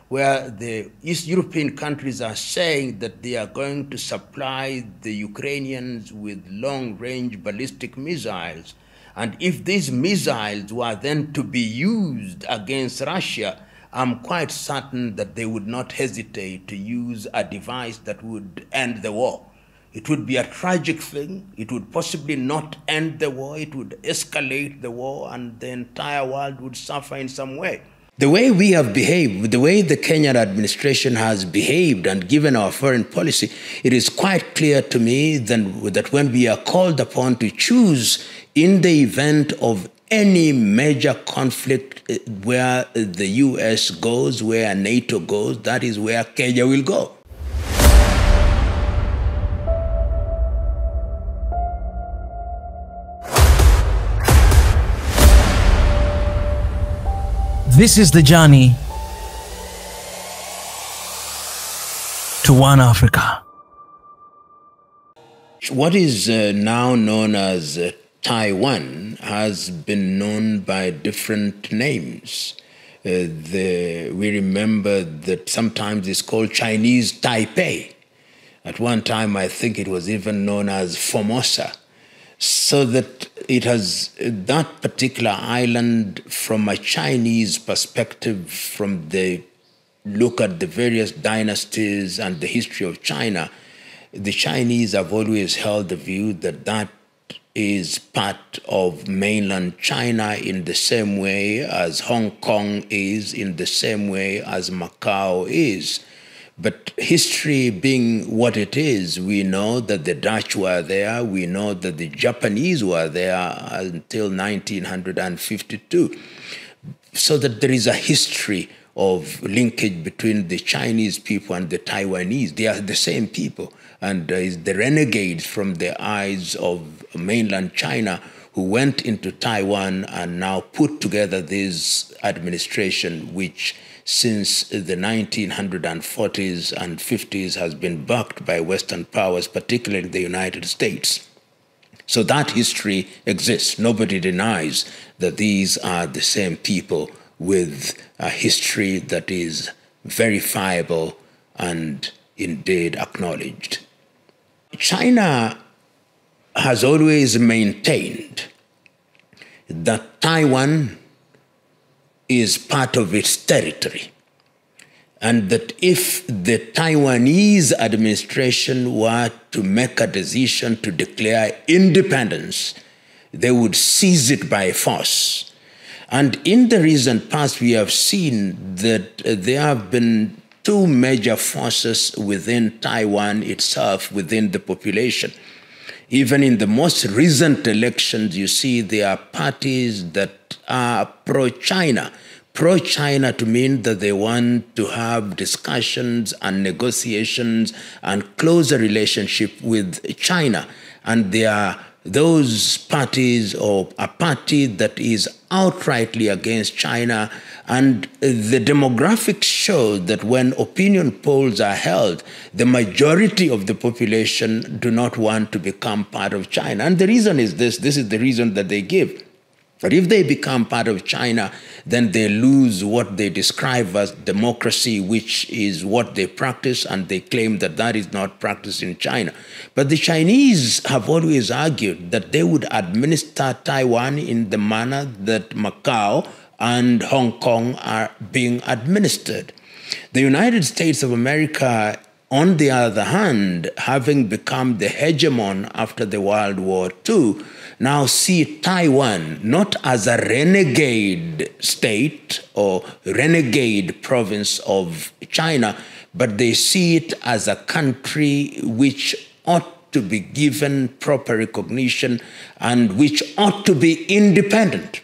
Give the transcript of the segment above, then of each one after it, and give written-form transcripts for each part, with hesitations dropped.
where the East European countries are saying that they are going to supply the Ukrainians with long-range ballistic missiles. And if these missiles were then to be used against Russia, I'm quite certain that they would not hesitate to use a device that would end the war. It would be a tragic thing. It would possibly not end the war. It would escalate the war, and the entire world would suffer in some way. The way we have behaved, the way the Kenyan administration has behaved and given our foreign policy, it is quite clear to me that when we are called upon to choose in the event of any major conflict where the US goes, where NATO goes, that is where Kenya will go. This is the journey to One Africa. What is now known as Taiwan has been known by different names. We remember that sometimes it's called Chinese Taipei. At one time, I think it was even known as Formosa. So that it has, that particular island, from a Chinese perspective, from the look at the various dynasties and the history of China, the Chinese have always held the view that that is part of mainland China in the same way as Hong Kong is, in the same way as Macau is. But history being what it is, we know that the Dutch were there, we know that the Japanese were there until 1952. So that there is a history of linkage between the Chinese people and the Taiwanese. They are the same people. And the renegades from the eyes of mainland China who went into Taiwan and now put together this administration, which since the 1940s and 50s has been backed by Western powers, particularly the United States. So that history exists. Nobody denies that these are the same people with a history that is verifiable and indeed acknowledged. China has always maintained that Taiwan is part of its territory, and that if the Taiwanese administration were to make a decision to declare independence, they would seize it by force. And in the recent past, we have seen that there have been two major forces within Taiwan itself, within the population. Even in the most recent elections, you see there are parties that are pro-China. Pro-China to mean that they want to have discussions and negotiations and closer relationship with China. And there are those parties, or a party that is outrightly against China. And the demographics show that when opinion polls are held, the majority of the population do not want to become part of China. And the reason is this is the reason that they give. But if they become part of China, then they lose what they describe as democracy, which is what they practice, and they claim that that is not practiced in China. But the Chinese have always argued that they would administer Taiwan in the manner that Macau and Hong Kong are being administered. The United States of America, on the other hand, having become the hegemon after the World War II, now see Taiwan not as a renegade state or renegade province of China, but they see it as a country which ought to be given proper recognition and which ought to be independent.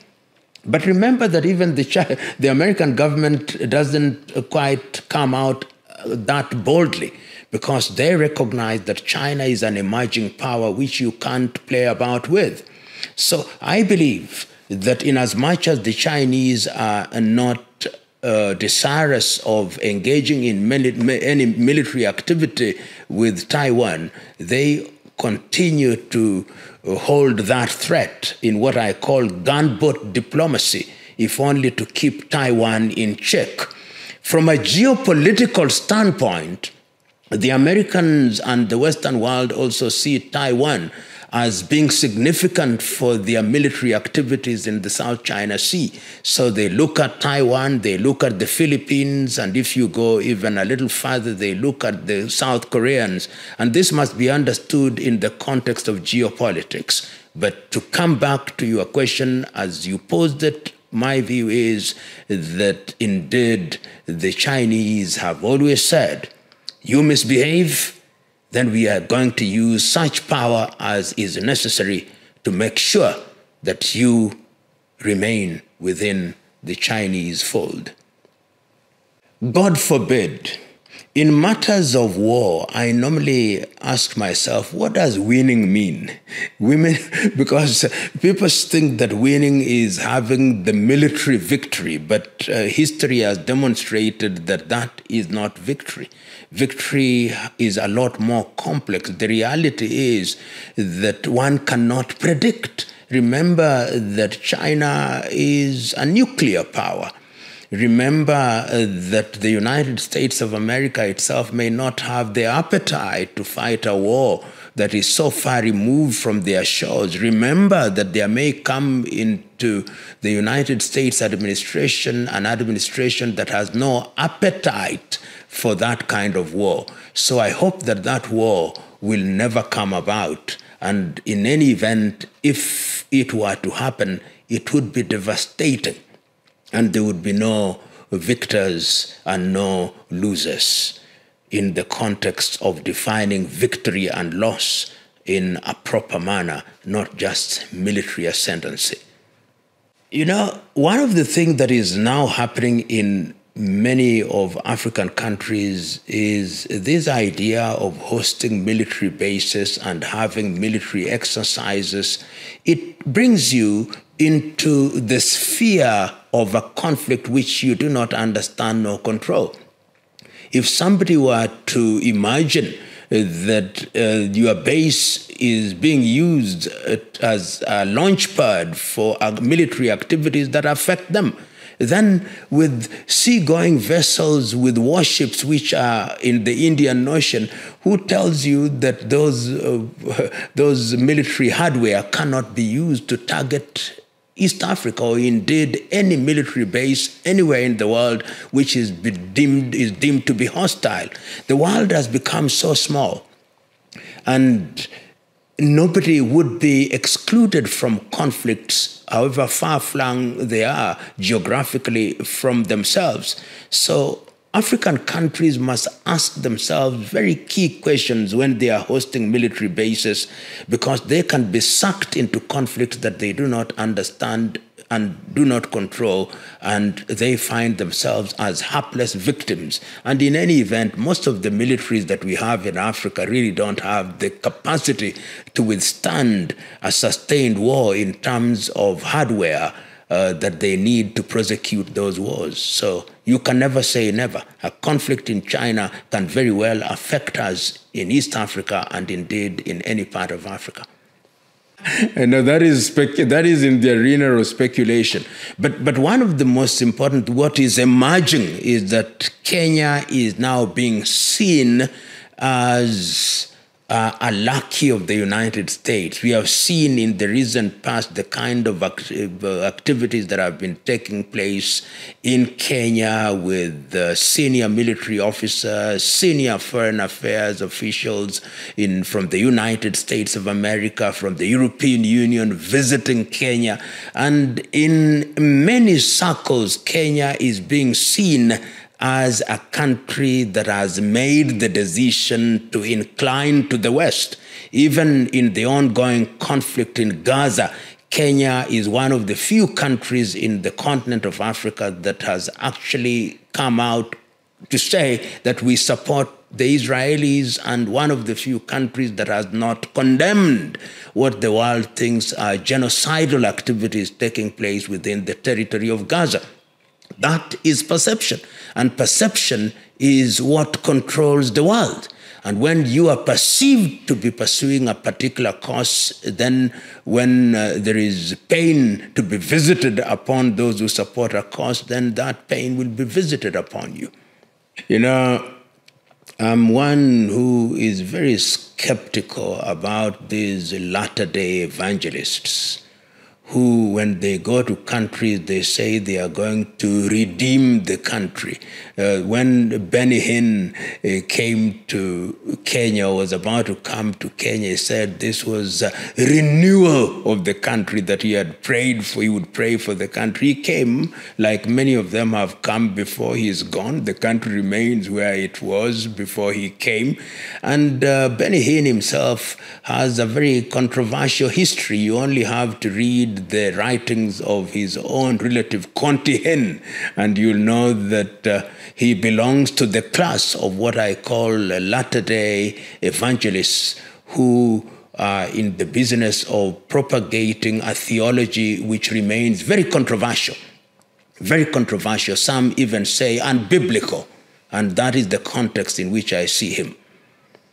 But remember that even the American government doesn't quite come out that boldly, because they recognize that China is an emerging power which you can't play about with. So I believe that in as much as the Chinese are not desirous of engaging in any military activity with Taiwan, they continue to hold that threat in what I call gunboat diplomacy, if only to keep Taiwan in check. From a geopolitical standpoint, the Americans and the Western world also see Taiwan as being significant for their military activities in the South China Sea. So they look at Taiwan, they look at the Philippines, and if you go even a little further, they look at the South Koreans. And this must be understood in the context of geopolitics. But to come back to your question as you posed it, my view is that indeed the Chinese have always said, you misbehave, then we are going to use such power as is necessary to make sure that you remain within the Chinese fold. God forbid. In matters of war, I normally ask myself, what does winning mean? Because people think that winning is having the military victory, but history has demonstrated that that is not victory. Victory is a lot more complex. The reality is that one cannot predict. Remember that China is a nuclear power. Remember that the United States of America itself may not have the appetite to fight a war that is so far removed from their shores. Remember that there may come into the United States administration an administration that has no appetite for that kind of war. So I hope that that war will never come about. And in any event, if it were to happen, it would be devastating. And there would be no victors and no losers in the context of defining victory and loss in a proper manner, not just military ascendancy. You know, one of the things that is now happening in many of African countries is this idea of hosting military bases and having military exercises. It brings you into the sphere of a conflict which you do not understand nor control. If somebody were to imagine that your base is being used as a launch pad for military activities that affect them, then with seagoing vessels, with warships which are in the Indian Ocean, who tells you that those military hardware cannot be used to target East Africa, or indeed any military base anywhere in the world which is deemed to be hostile? The world has become so small, and nobody would be excluded from conflicts, however far-flung they are geographically from themselves. So African countries must ask themselves very key questions when they are hosting military bases, because they can be sucked into conflicts that they do not understand and do not control, and they find themselves as hapless victims. And in any event, most of the militaries that we have in Africa really don't have the capacity to withstand a sustained war in terms of hardware that they need to prosecute those wars. So you can never say never. A conflict in China can very well affect us in East Africa and indeed in any part of Africa. And that is in the arena of speculation. But one of the most important, what is emerging, is that Kenya is now being seen as a lackey of the United States. We have seen in the recent past the kind of activities that have been taking place in Kenya with senior military officers, senior foreign affairs officials from the United States of America, from the European Union visiting Kenya. And in many circles, Kenya is being seen as a country that has made the decision to incline to the West. Even in the ongoing conflict in Gaza, Kenya is one of the few countries in the continent of Africa that has actually come out to say that we support the Israelis, and one of the few countries that has not condemned what the world thinks are genocidal activities taking place within the territory of Gaza. That is perception, and perception is what controls the world. And when you are perceived to be pursuing a particular cause, then when there is pain to be visited upon those who support a cause, then that pain will be visited upon you. You know, I'm one who is very skeptical about these latter-day evangelists who, when they go to countries, they say they are going to redeem the country. When Benny Hinn came to Kenya, was about to come to Kenya, he said this was a renewal of the country that he had prayed for. He would pray for the country. He came, like many of them have come before he is gone. The country remains where it was before he came. And Benny Hinn himself has a very controversial history. You only have to read the writings of his own relative, Conti Hinn, and you'll know that he belongs to the class of what I call latter-day evangelists who are in the business of propagating a theology which remains very controversial. Very controversial. Some even say unbiblical, and that is the context in which I see him.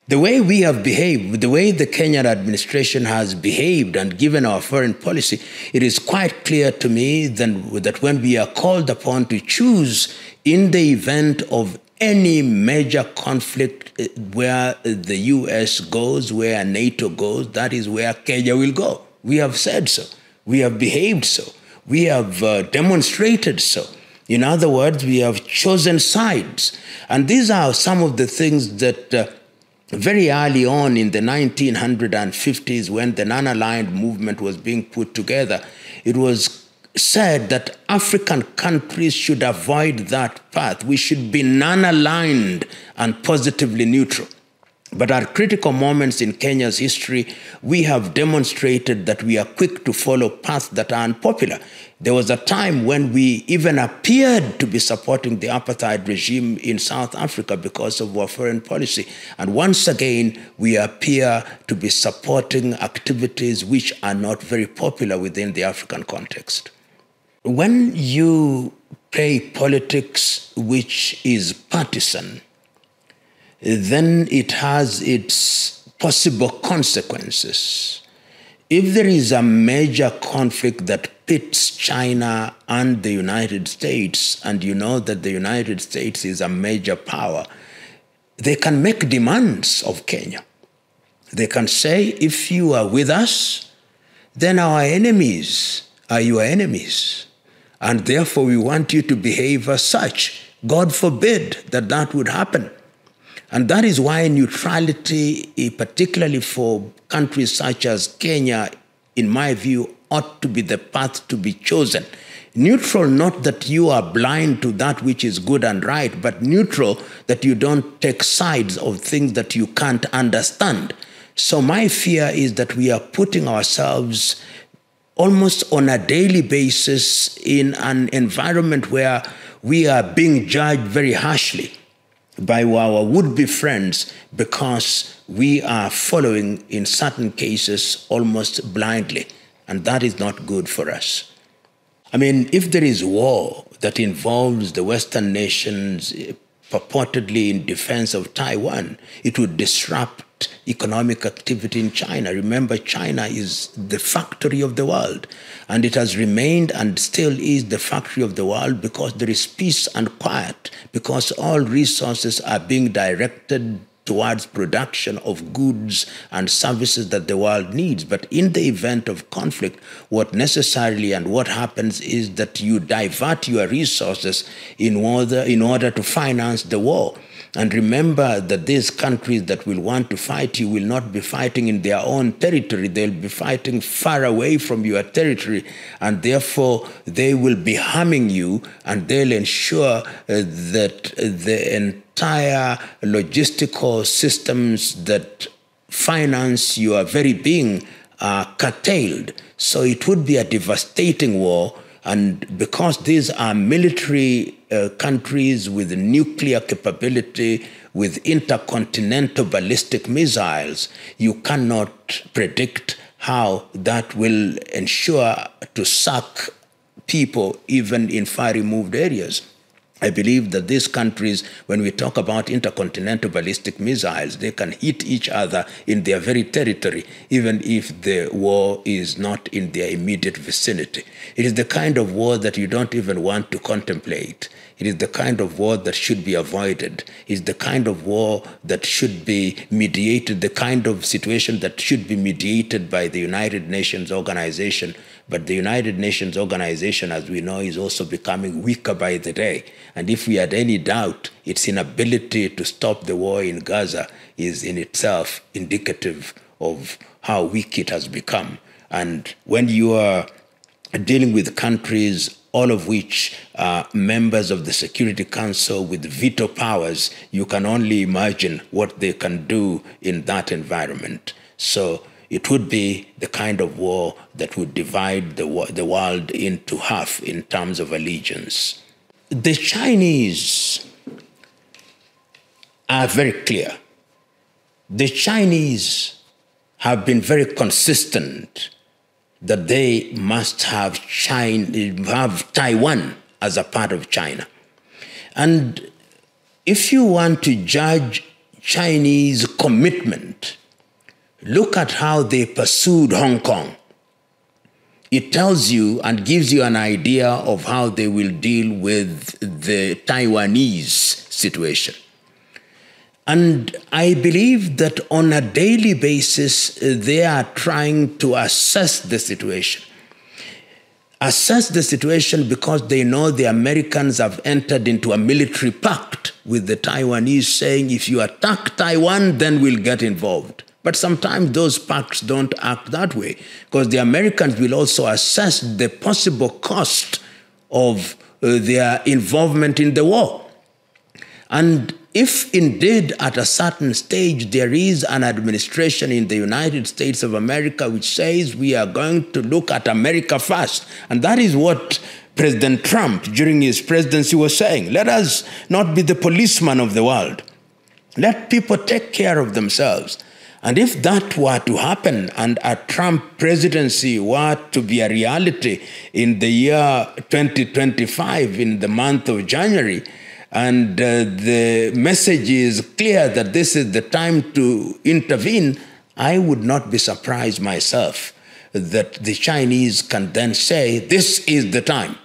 The way we have behaved, the way the Kenyan administration has behaved and given our foreign policy, it is quite clear to me that when we are called upon to choose in the event of any major conflict where the US goes, where NATO goes, that is where Kenya will go. We have said so. We have behaved so. We have demonstrated so. In other words, we have chosen sides. And these are some of the things that very early on in the 1950s, when the non-aligned movement was being put together, it was said that African countries should avoid that path. We should be non-aligned and positively neutral. But at critical moments in Kenya's history, we have demonstrated that we are quick to follow paths that are unpopular. There was a time when we even appeared to be supporting the apartheid regime in South Africa because of our foreign policy. And once again, we appear to be supporting activities which are not very popular within the African context. When you play politics which is partisan, then it has its possible consequences. If there is a major conflict that pits China and the United States, and you know that the United States is a major power, they can make demands of Kenya. They can say, if you are with us, then our enemies are your enemies. And therefore we want you to behave as such. God forbid that that would happen. And that is why neutrality, particularly for countries such as Kenya, in my view, ought to be the path to be chosen. Neutral, not that you are blind to that which is good and right, but neutral that you don't take sides of things that you can't understand. So my fear is that we are putting ourselves almost on a daily basis in an environment where we are being judged very harshly by our would-be friends because we are following, in certain cases, almost blindly. And that is not good for us. I mean, if there is war that involves the Western nations purportedly in defense of Taiwan, it would disrupt economic activity in China. Remember, China is the factory of the world, and it has remained and still is the factory of the world because there is peace and quiet, because all resources are being directed towards production of goods and services that the world needs. But in the event of conflict, what necessarily and what happens is that you divert your resources in order to finance the war. And remember that these countries that will want to fight you will not be fighting in their own territory. They'll be fighting far away from your territory, and therefore they will be harming you, and they'll ensure that the entire logistical systems that finance your very being are curtailed. So it would be a devastating war. And because these are military countries with nuclear capability, with intercontinental ballistic missiles, you cannot predict how that will ensure to suck people even in far removed areas. I believe that these countries, when we talk about intercontinental ballistic missiles, they can hit each other in their very territory, even if the war is not in their immediate vicinity. It is the kind of war that you don't even want to contemplate. It is the kind of war that should be avoided. It is the kind of war that should be mediated, the kind of situation that should be mediated by the United Nations organization. But the United Nations organization, as we know, is also becoming weaker by the day. And if we had any doubt, its inability to stop the war in Gaza is in itself indicative of how weak it has become. And when you are dealing with countries, all of which are members of the Security Council with veto powers, you can only imagine what they can do in that environment. So it would be the kind of war that would divide the world into half in terms of allegiance. The Chinese are very clear. The Chinese have been very consistent that they must have Taiwan as a part of China. And if you want to judge Chinese commitment, look at how they pursued Hong Kong. It tells you and gives you an idea of how they will deal with the Taiwanese situation. And I believe that on a daily basis, they are trying to assess the situation. Assess the situation because they know the Americans have entered into a military pact with the Taiwanese saying, if you attack Taiwan, then we'll get involved. But sometimes those pacts don't act that way because the Americans will also assess the possible cost of their involvement in the war. And if indeed at a certain stage there is an administration in the United States of America which says we are going to look at America first, and that is what President Trump during his presidency was saying, let us not be the policeman of the world. Let people take care of themselves. And if that were to happen and a Trump presidency were to be a reality in the year 2025, in the month of January, and the message is clear that this is the time to intervene, I would not be surprised myself that the Chinese can then say, this is the time.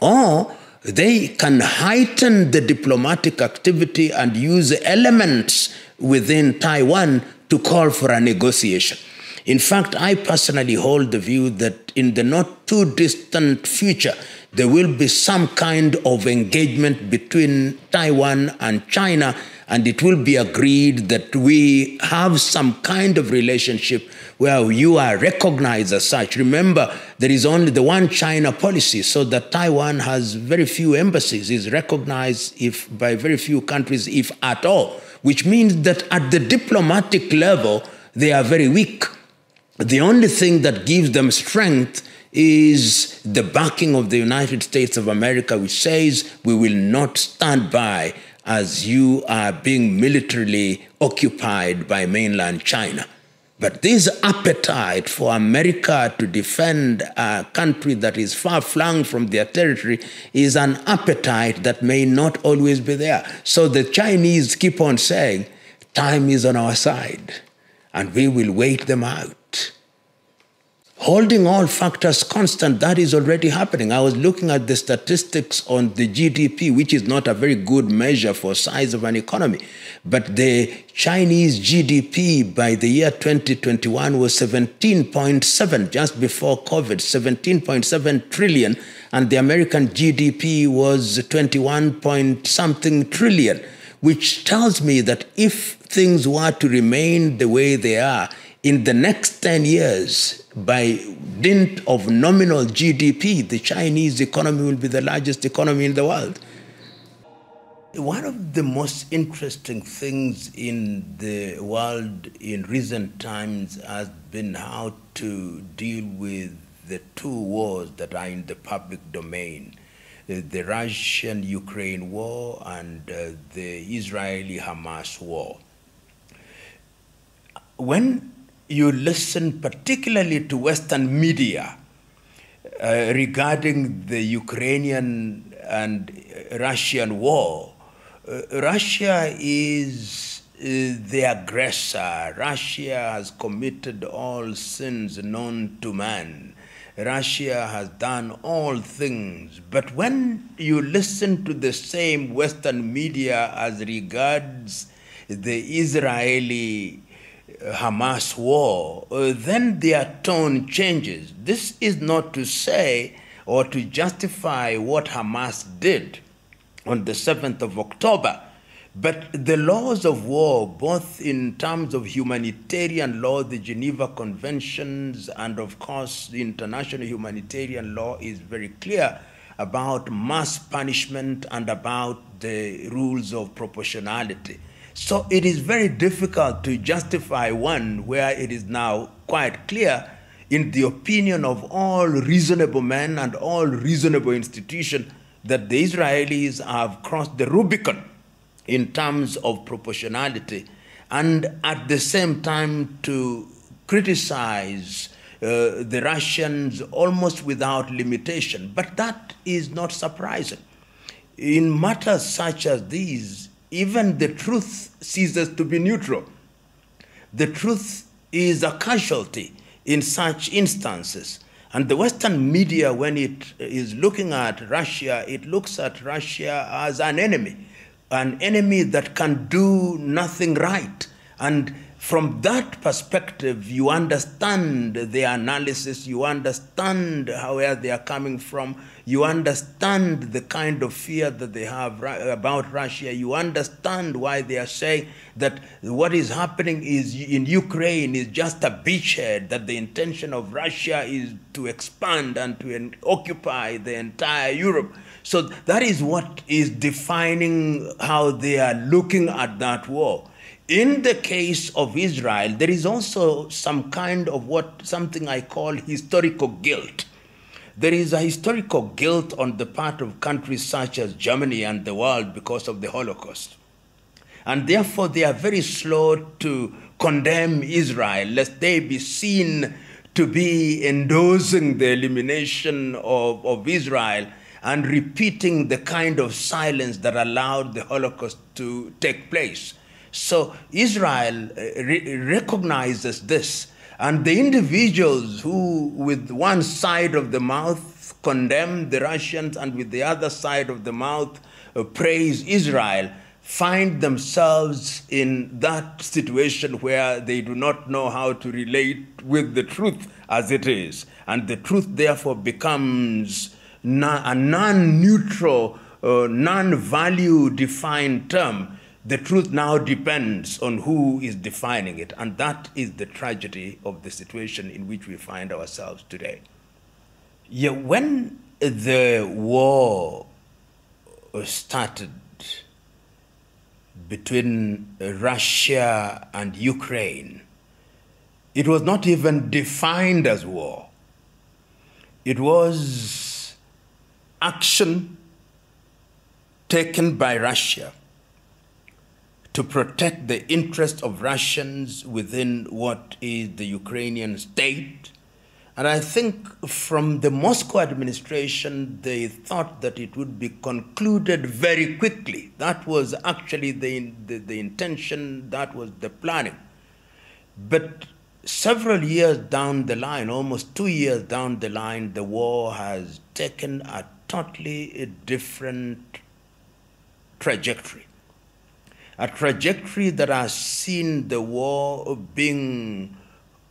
Or they can heighten the diplomatic activity and use elements within Taiwan to call for a negotiation. In fact, I personally hold the view that in the not too distant future, there will be some kind of engagement between Taiwan and China, and it will be agreed that we have some kind of relationship where you are recognized as such. Remember, there is only the one China policy, so that Taiwan has very few embassies, is recognized by very few countries, if at all, which means that at the diplomatic level, they are very weak. The only thing that gives them strength is the backing of the United States of America, which says we will not stand by as you are being militarily occupied by mainland China. But this appetite for America to defend a country that is far flung from their territory is an appetite that may not always be there. So the Chinese keep on saying, time is on our side, and we will wait them out. Holding all factors constant, that is already happening. I was looking at the statistics on the GDP, which is not a very good measure for size of an economy. But the Chinese GDP by the year 2021 was 17.7, just before COVID, 17.7 trillion. And the American GDP was 21 point something trillion, which tells me that if things were to remain the way they are, in the next 10 years, by dint of nominal GDP, the Chinese economy will be the largest economy in the world. One of the most interesting things in the world in recent times has been how to deal with the two wars that are in the public domain, the Russian-Ukraine war and the Israeli-Hamas war. When you listen particularly to Western media regarding the Ukrainian and Russian war. Russia is the aggressor. Russia has committed all sins known to man. Russia has done all things. But when you listen to the same Western media as regards the Israeli Hamas war, then their tone changes. This is not to say or to justify what Hamas did on the 7th of October, but the laws of war, both in terms of humanitarian law, the Geneva Conventions, and of course the international humanitarian law is very clear about mass punishment and about the rules of proportionality. So it is very difficult to justify one where it is now quite clear, in the opinion of all reasonable men and all reasonable institutions, that the Israelis have crossed the Rubicon in terms of proportionality, and at the same time to criticize the Russians almost without limitation. But that is not surprising. In matters such as these, even the truth ceases to be neutral. The truth is a casualty in such instances. And the Western media, when it is looking at Russia, it looks at Russia as an enemy that can do nothing right. And from that perspective, you understand the analysis, you understand where they are coming from, you understand the kind of fear that they have about Russia, you understand why they are saying that what is happening is in Ukraine is just a beachhead, that the intention of Russia is to expand and to occupy the entire Europe. So that is what is defining how they are looking at that war. In the case of Israel, there is also some kind of something I call historical guilt. There is a historical guilt on the part of countries such as Germany and the world because of the Holocaust. And therefore, they are very slow to condemn Israel, lest they be seen to be endorsing the elimination of Israel and repeating the kind of silence that allowed the Holocaust to take place. So Israel recognizes this, and the individuals who, with one side of the mouth, condemn the Russians and with the other side of the mouth praise Israel, find themselves in that situation where they do not know how to relate with the truth as it is. And the truth therefore becomes a non-neutral, non-value defined term. The truth now depends on who is defining it, and that is the tragedy of the situation in which we find ourselves today. Yeah, when the war started between Russia and Ukraine, it was not even defined as war. It was action taken by Russia to protect the interests of Russians within what is the Ukrainian state. And I think from the Moscow administration, they thought that it would be concluded very quickly. That was actually the intention, that was the planning. But several years down the line, almost 2 years down the line, the war has taken a totally different trajectory. A trajectory that has seen the war being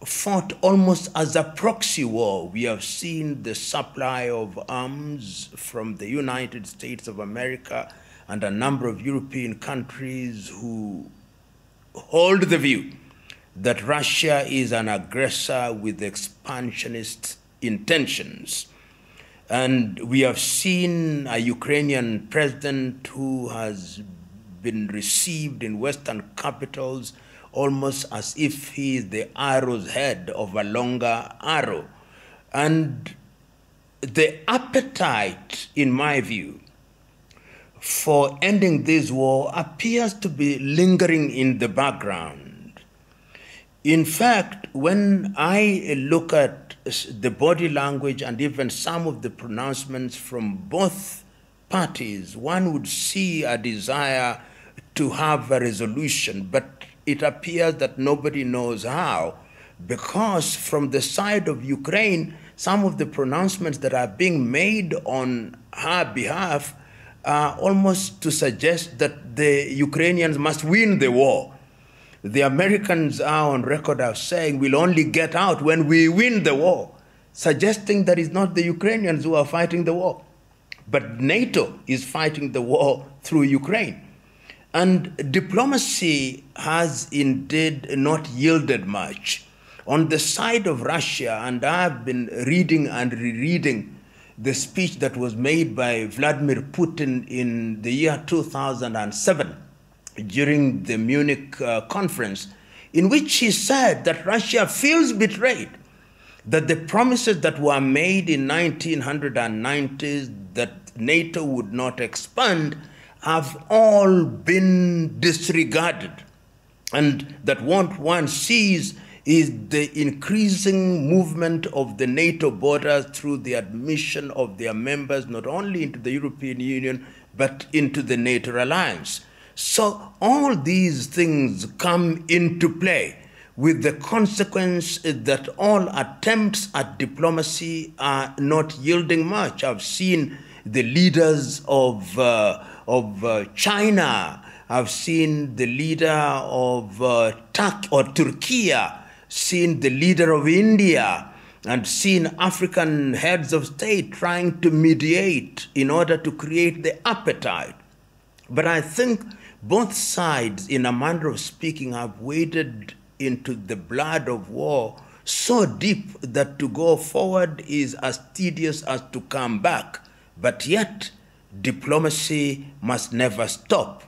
fought almost as a proxy war. We have seen the supply of arms from the United States of America and a number of European countries who hold the view that Russia is an aggressor with expansionist intentions. And we have seen a Ukrainian president who has been received in Western capitals almost as if he is the arrow's head of a longer arrow. And the appetite, in my view, for ending this war appears to be lingering in the background. In fact, when I look at the body language and even some of the pronouncements from both parties, one would see a desire to have a resolution, but it appears that nobody knows how, because from the side of Ukraine, some of the pronouncements that are being made on her behalf are almost to suggest that the Ukrainians must win the war. The Americans are on record as saying we'll only get out when we win the war, suggesting that it's not the Ukrainians who are fighting the war, but NATO is fighting the war through Ukraine. And diplomacy has indeed not yielded much. On the side of Russia, and I've been reading and rereading the speech that was made by Vladimir Putin in the year 2007 during the Munich conference, in which he said that Russia feels betrayed, that the promises that were made in 1990s that NATO would not expand have all been disregarded, and that what one sees is the increasing movement of the NATO borders through the admission of their members not only into the European Union, but into the NATO alliance. So all these things come into play, with the consequence that all attempts at diplomacy are not yielding much. I've seen the leaders of China, I've seen the leader of Turkey, seen the leader of India, and seen African heads of state trying to mediate in order to create the appetite. But I think both sides, in a manner of speaking, have waded into the blood of war so deep that to go forward is as tedious as to come back. But yet, diplomacy must never stop.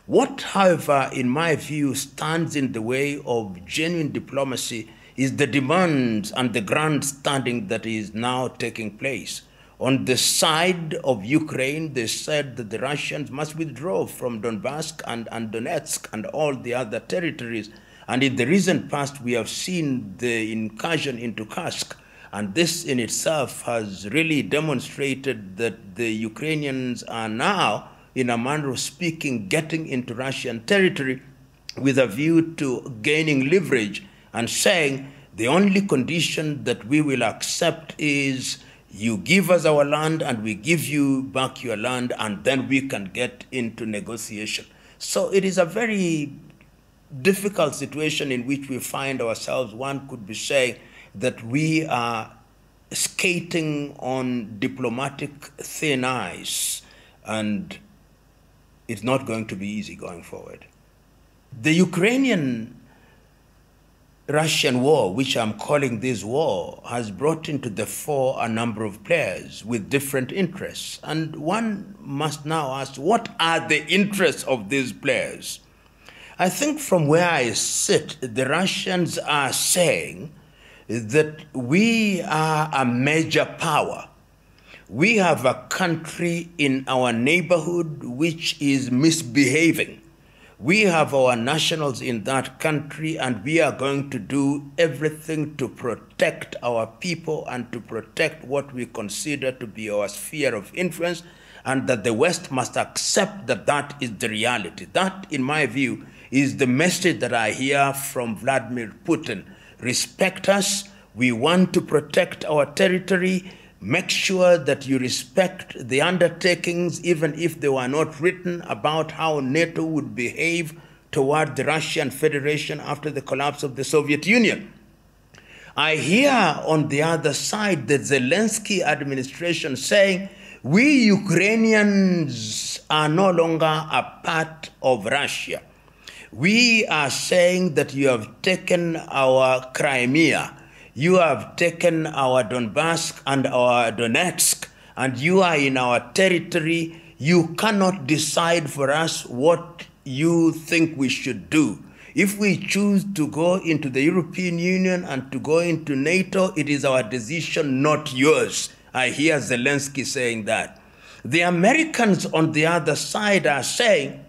What, however, in my view, stands in the way of genuine diplomacy is the demands and the grandstanding that is now taking place. On the side of Ukraine, they said that the Russians must withdraw from Donbass and Donetsk and all the other territories. And in the recent past, we have seen the incursion into Kursk. And this in itself has really demonstrated that the Ukrainians are now, in a manner of speaking, getting into Russian territory with a view to gaining leverage and saying the only condition that we will accept is you give us our land and we give you back your land, and then we can get into negotiation. So it is a very difficult situation in which we find ourselves. One could be saying that we are skating on diplomatic thin ice, and it's not going to be easy going forward. The Ukrainian-Russian war, which I'm calling this war, has brought into the fore a number of players with different interests. And one must now ask, what are the interests of these players? I think from where I sit, the Russians are saying that we are a major power. We have a country in our neighborhood which is misbehaving. We have our nationals in that country, and we are going to do everything to protect our people and to protect what we consider to be our sphere of influence, and that the West must accept that that is the reality. That, in my view, is the message that I hear from Vladimir Putin. Respect us. We want to protect our territory. Make sure that you respect the undertakings, even if they were not written, about how NATO would behave toward the Russian Federation after the collapse of the Soviet Union. I hear on the other side the Zelensky administration saying, we Ukrainians are no longer a part of Russia. We are saying that you have taken our Crimea, you have taken our Donbass and our Donetsk, and you are in our territory. You cannot decide for us what you think we should do. If we choose to go into the European Union and to go into NATO, it is our decision, not yours. I hear Zelensky saying that. The Americans on the other side are saying,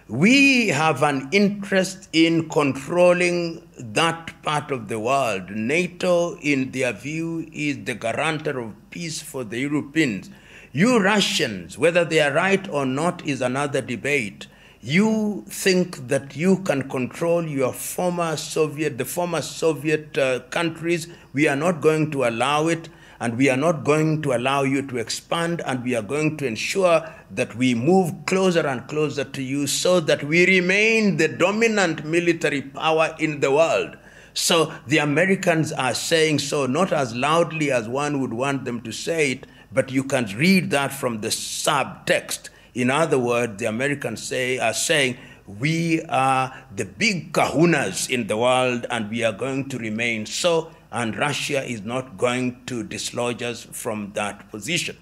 we have an interest in controlling that part of the world. NATO, in their view, is the guarantor of peace for the Europeans. You Russians, whether they are right or not is another debate. You think that you can control your the former Soviet countries. We are not going to allow it, and we are not going to allow you to expand, and we are going to ensure that we move closer and closer to you so that we remain the dominant military power in the world. So the Americans are saying so, not as loudly as one would want them to say it, but you can read that from the subtext. In other words, the Americans are saying, we are the big kahunas in the world, and we are going to remain so, and Russia is not going to dislodge us from that position.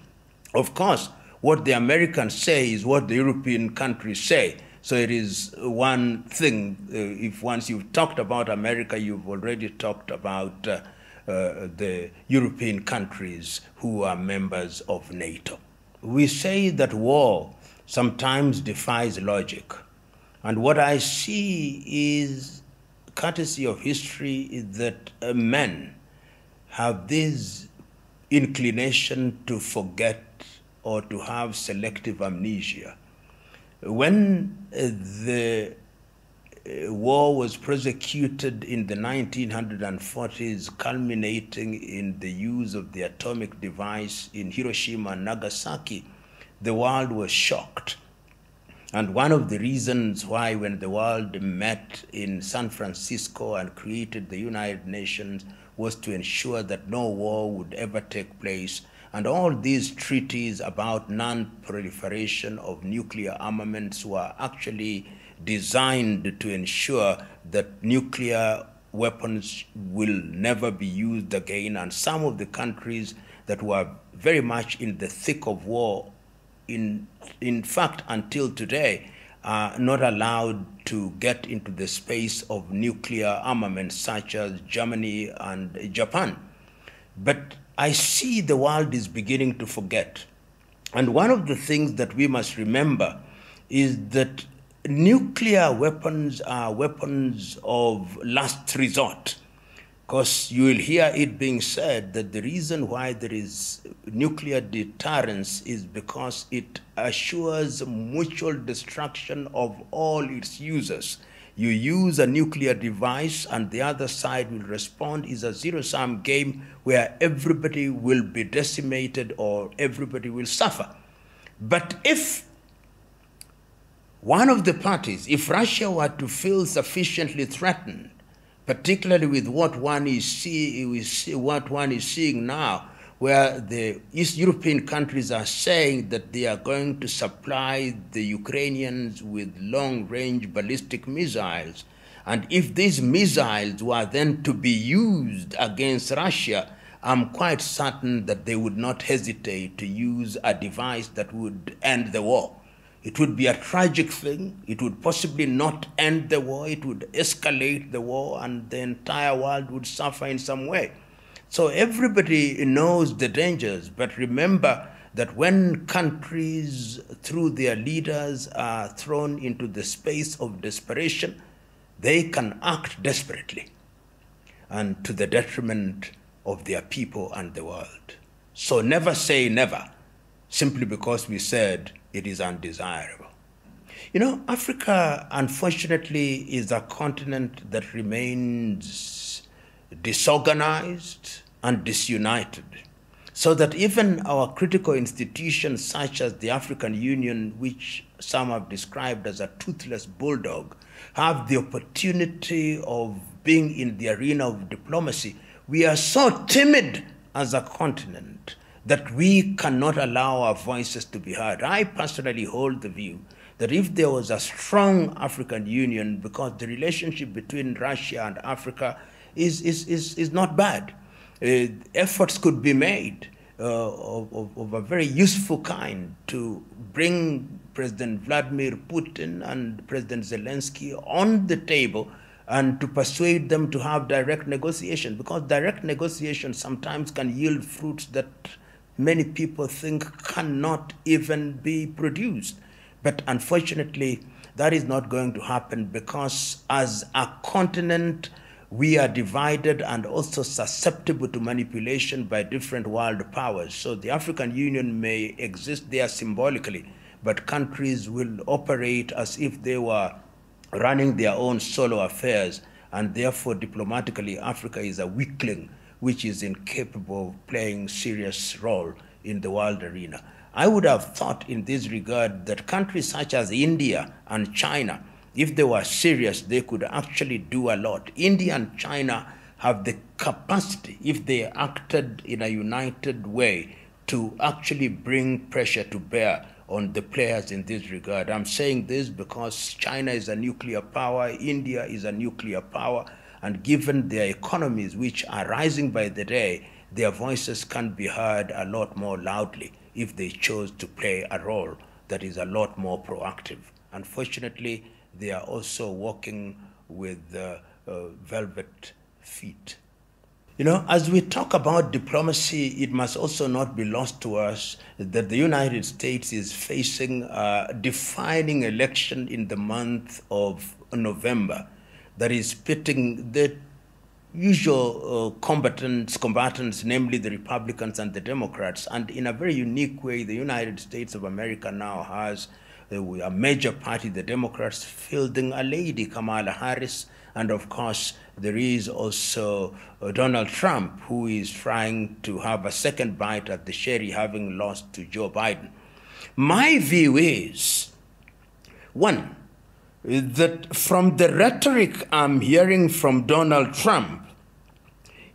Of course, what the Americans say is what the European countries say. So it is one thing, if once you've talked about America, you've already talked about the European countries who are members of NATO. We say that war sometimes defies logic. And what I see is, courtesy of history, is that men have this inclination to forget or to have selective amnesia. When the war was prosecuted in the 1940s, culminating in the use of the atomic device in Hiroshima and Nagasaki, the world was shocked. And one of the reasons why, when the world met in San Francisco and created the United Nations, was to ensure that no war would ever take place. And all these treaties about non-proliferation of nuclear armaments were actually designed to ensure that nuclear weapons will never be used again. And some of the countries that were very much in the thick of war, in fact, until today, are not allowed to get into the space of nuclear armaments, such as Germany and Japan. But I see the world is beginning to forget. And one of the things that we must remember is that nuclear weapons are weapons of last resort. Because you will hear it being said that the reason why there is nuclear deterrence is because it assures mutual destruction of all its users. You use a nuclear device and the other side will respond. Is a zero-sum game where everybody will be decimated or everybody will suffer. But if one of the parties, if Russia were to feel sufficiently threatened, particularly with what one is seeing now, where the East European countries are saying that they are going to supply the Ukrainians with long-range ballistic missiles. And if these missiles were then to be used against Russia, I'm quite certain that they would not hesitate to use a device that would end the war. It would be a tragic thing. It would possibly not end the war. It would escalate the war, and the entire world would suffer in some way. So everybody knows the dangers, but remember that when countries, through their leaders, are thrown into the space of desperation, they can act desperately and to the detriment of their people and the world. So never say never, simply because we said it is undesirable. You know, Africa, unfortunately, is a continent that remains disorganized and disunited, so that even our critical institutions, such as the African Union, which some have described as a toothless bulldog, have the opportunity of being in the arena of diplomacy. We are so timid as a continent that we cannot allow our voices to be heard. I personally hold the view that if there was a strong African Union, because the relationship between Russia and Africa is not bad, efforts could be made of a very useful kind to bring President Vladimir Putin and President Zelensky on the table and to persuade them to have direct negotiation, because direct negotiation sometimes can yield fruits that many people think cannot even be produced. But unfortunately, that is not going to happen, because as a continent, we are divided and also susceptible to manipulation by different world powers. So the African Union may exist there symbolically, but countries will operate as if they were running their own solo affairs, and therefore diplomatically Africa is a weakling which is incapable of playing serious role in the world arena. I would have thought in this regard that countries such as India and China, if they were serious, they could actually do a lot. India and China have the capacity, if they acted in a united way, to actually bring pressure to bear on the players in this regard. I'm saying this because China is a nuclear power, India is a nuclear power, and given their economies, which are rising by the day, their voices can be heard a lot more loudly if they chose to play a role that is a lot more proactive. Unfortunately, they are also walking with velvet feet. You know, as we talk about diplomacy, it must also not be lost to us that the United States is facing a defining election in the month of November that is pitting the usual combatants, namely the Republicans and the Democrats. And in a very unique way, the United States of America now has a major party, the Democrats, fielding a lady, Kamala Harris. And of course, there is also Donald Trump, who is trying to have a second bite at the cherry, having lost to Joe Biden. My view is, one, that from the rhetoric I'm hearing from Donald Trump,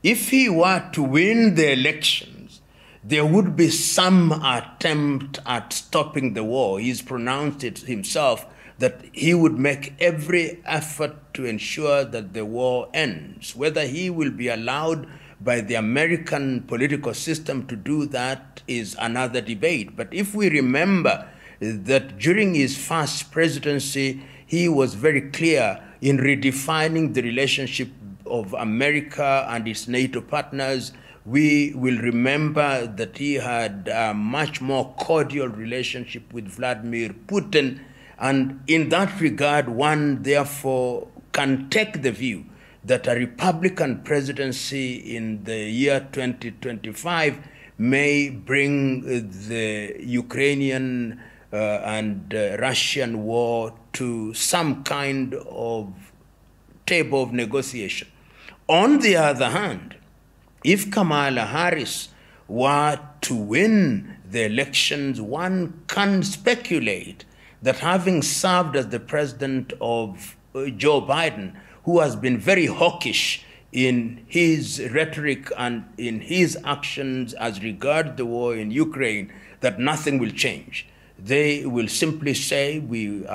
if he were to win the elections, there would be some attempt at stopping the war. He's pronounced it himself that he would make every effort to ensure that the war ends. Whether he will be allowed by the American political system to do that is another debate. But if we remember that during his first presidency, he was very clear in redefining the relationship of America and its NATO partners. We will remember that he had a much more cordial relationship with Vladimir Putin. And in that regard, one therefore can take the view that a Republican presidency in the year 2025 may bring the Ukrainian and Russian war to some kind of table of negotiation. On the other hand, if Kamala Harris were to win the elections, one can speculate that having served as the president of Joe Biden, who has been very hawkish in his rhetoric and in his actions as regards the war in Ukraine, that nothing will change. They will simply say, we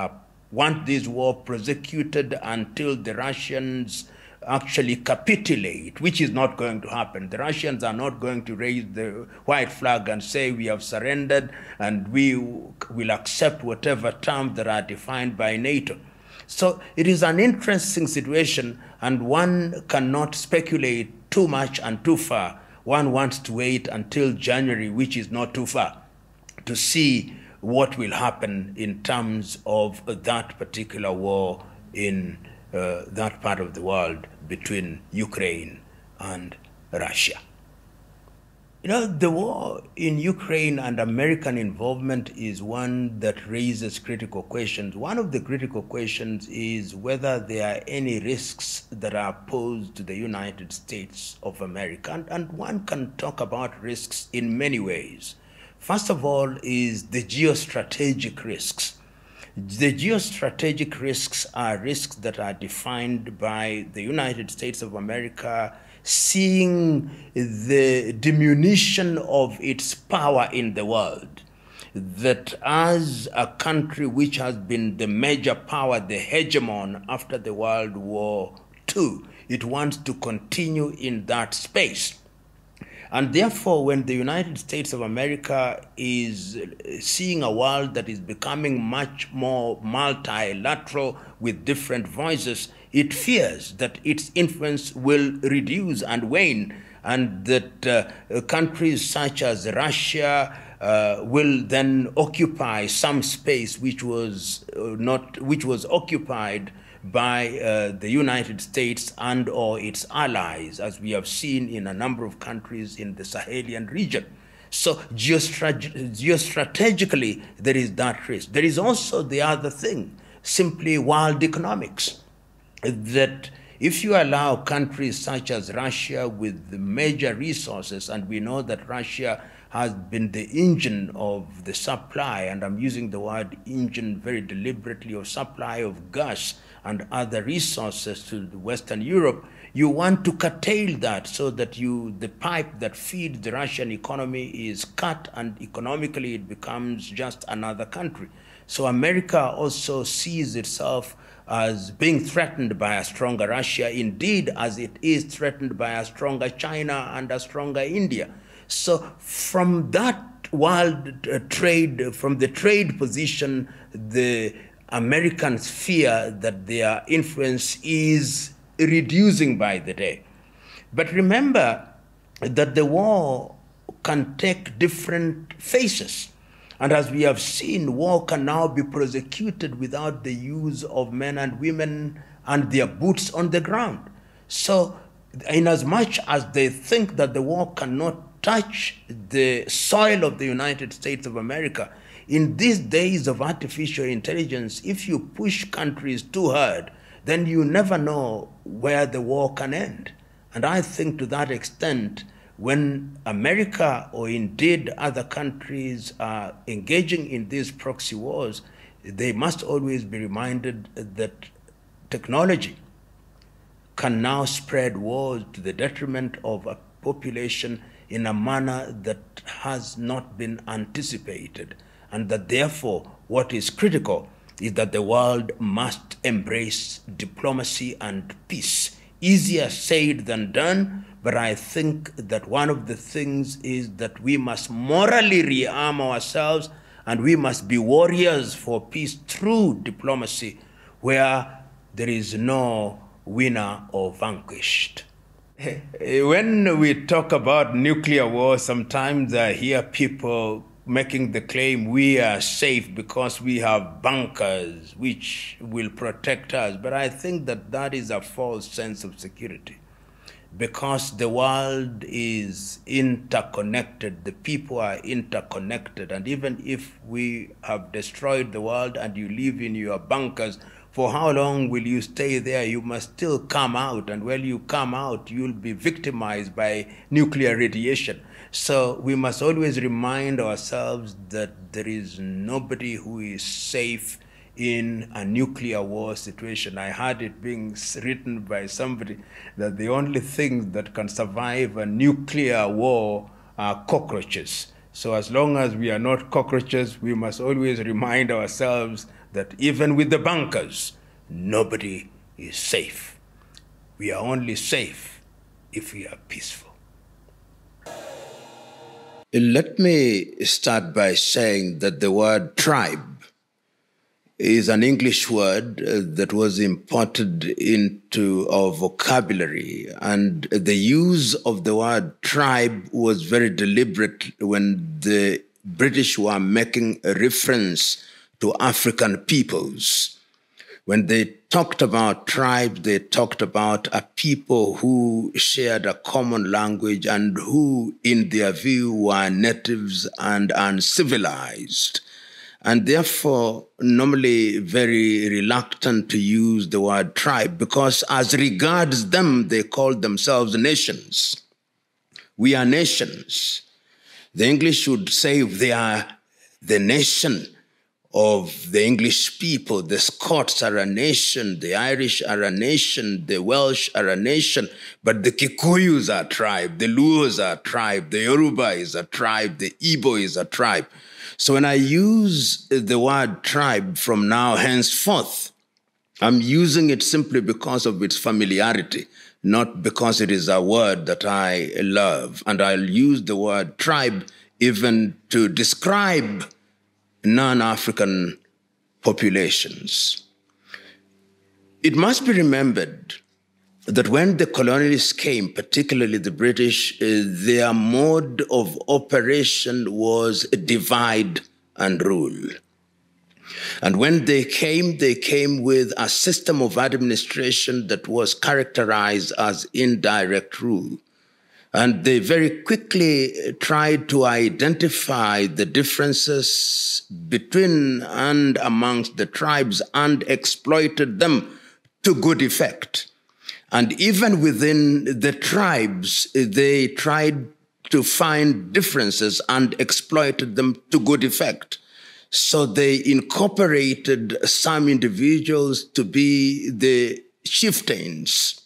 want this war prosecuted until the Russians actually capitulate, which is not going to happen. The Russians are not going to raise the white flag and say we have surrendered and we will accept whatever terms that are defined by NATO. So it is an interesting situation, and one cannot speculate too much and too far. One wants to wait until January, which is not too far, to see what will happen in terms of that particular war in that part of the world between Ukraine and Russia. You know, the war in Ukraine and American involvement is one that raises critical questions. One of the critical questions is whether there are any risks that are posed to the United States of America. And one can talk about risks in many ways. First of all is the geostrategic risks. The geostrategic risks are risks that are defined by the United States of America seeing the diminution of its power in the world. That as a country which has been the major power, the hegemon after the World War II, it wants to continue in that space. And therefore, when the United States of America is seeing a world that is becoming much more multilateral with different voices, it fears that its influence will reduce and wane, and that countries such as Russia will then occupy some space which was occupied by the United States and or its allies, as we have seen in a number of countries in the Sahelian region. So geostrategically, there is that risk. There is also the other thing, simply world economics, that if you allow countries such as Russia with the major resources, and we know that Russia has been the engine of the supply, and I'm using the word engine very deliberately, of supply of gas and other resources to Western Europe, you want to curtail that so that the pipe that feeds the Russian economy is cut, and economically it becomes just another country. So America also sees itself as being threatened by a stronger Russia, indeed as it is threatened by a stronger China and a stronger India. So from that world trade, from the trade position, the Americans fear that their influence is reducing by the day. But remember that the war can take different faces. And as we have seen, war can now be prosecuted without the use of men and women and their boots on the ground. So inasmuch as they think that the war cannot touch the soil of the United States of America, in these days of artificial intelligence, if you push countries too hard, then you never know where the war can end. And I think to that extent, when America or indeed other countries are engaging in these proxy wars, they must always be reminded that technology can now spread wars to the detriment of a population in a manner that has not been anticipated, and that therefore what is critical is that the world must embrace diplomacy and peace. Easier said than done, but I think that one of the things is that we must morally rearm ourselves, and we must be warriors for peace through diplomacy, where there is no winner or vanquished. When we talk about nuclear war, sometimes I hear people making the claim we are safe because we have bunkers which will protect us. But I think that that is a false sense of security, because the world is interconnected, the people are interconnected, and even if we have destroyed the world and you live in your bunkers, for how long will you stay there? You must still come out, and when you come out, you'll be victimized by nuclear radiation. So we must always remind ourselves that there is nobody who is safe in a nuclear war situation. I heard it being written by somebody that the only thing that can survive a nuclear war are cockroaches. So as long as we are not cockroaches, we must always remind ourselves that even with the bunkers, nobody is safe. We are only safe if we are peaceful. Let me start by saying that the word tribe is an English word that was imported into our vocabulary. And the use of the word tribe was very deliberate when the British were making a reference to African peoples. When they talked about tribes, they talked about a people who shared a common language and who, in their view, were natives and uncivilized, and therefore normally very reluctant to use the word tribe, because as regards them, they called themselves nations. We are nations. The English would say they are the nation of the English people. The Scots are a nation, the Irish are a nation, the Welsh are a nation, but the Kikuyus are a tribe, the Luos are a tribe, the Yoruba is a tribe, the Igbo is a tribe. So when I use the word tribe from now henceforth, I'm using it simply because of its familiarity, not because it is a word that I love. And I'll use the word tribe even to describe non-African populations. It must be remembered that when the colonialists came, particularly the British, their mode of operation was divide and rule. And when they came with a system of administration that was characterized as indirect rule. And they very quickly tried to identify the differences between and amongst the tribes and exploited them to good effect. And even within the tribes, they tried to find differences and exploited them to good effect. So they incorporated some individuals to be the chieftains.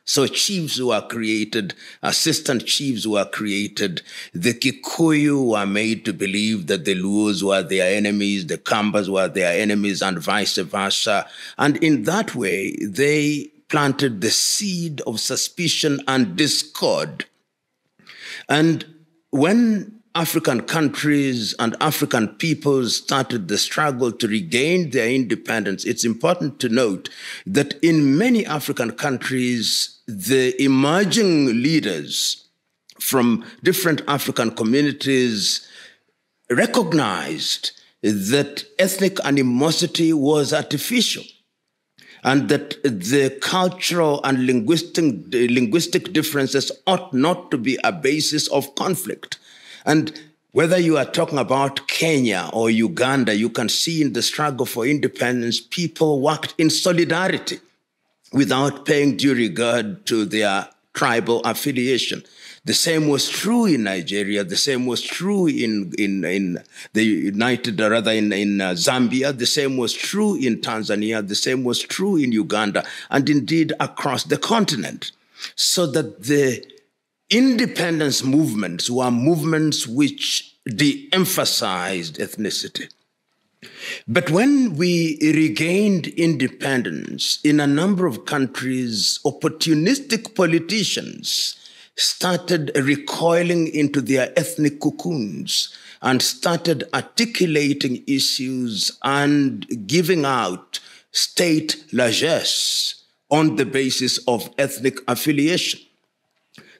So chiefs were created, assistant chiefs were created. The Kikuyu were made to believe that the Luos were their enemies, the Kambas were their enemies, and vice versa. And in that way, they planted the seed of suspicion and discord. And when African countries and African peoples started the struggle to regain their independence, it's important to note that in many African countries, the emerging leaders from different African communities recognized that ethnic animosity was artificial and that the cultural and linguistic differences ought not to be a basis of conflict. And whether you are talking about Kenya or Uganda, you can see in the struggle for independence, people worked in solidarity without paying due regard to their tribal affiliation. The same was true in Nigeria. The same was true in Zambia. The same was true in Tanzania. The same was true in Uganda, and indeed across the continent. So that the independence movements were movements which de-emphasized ethnicity. But when we regained independence in a number of countries, opportunistic politicians started recoiling into their ethnic cocoons and started articulating issues and giving out state largesse on the basis of ethnic affiliation.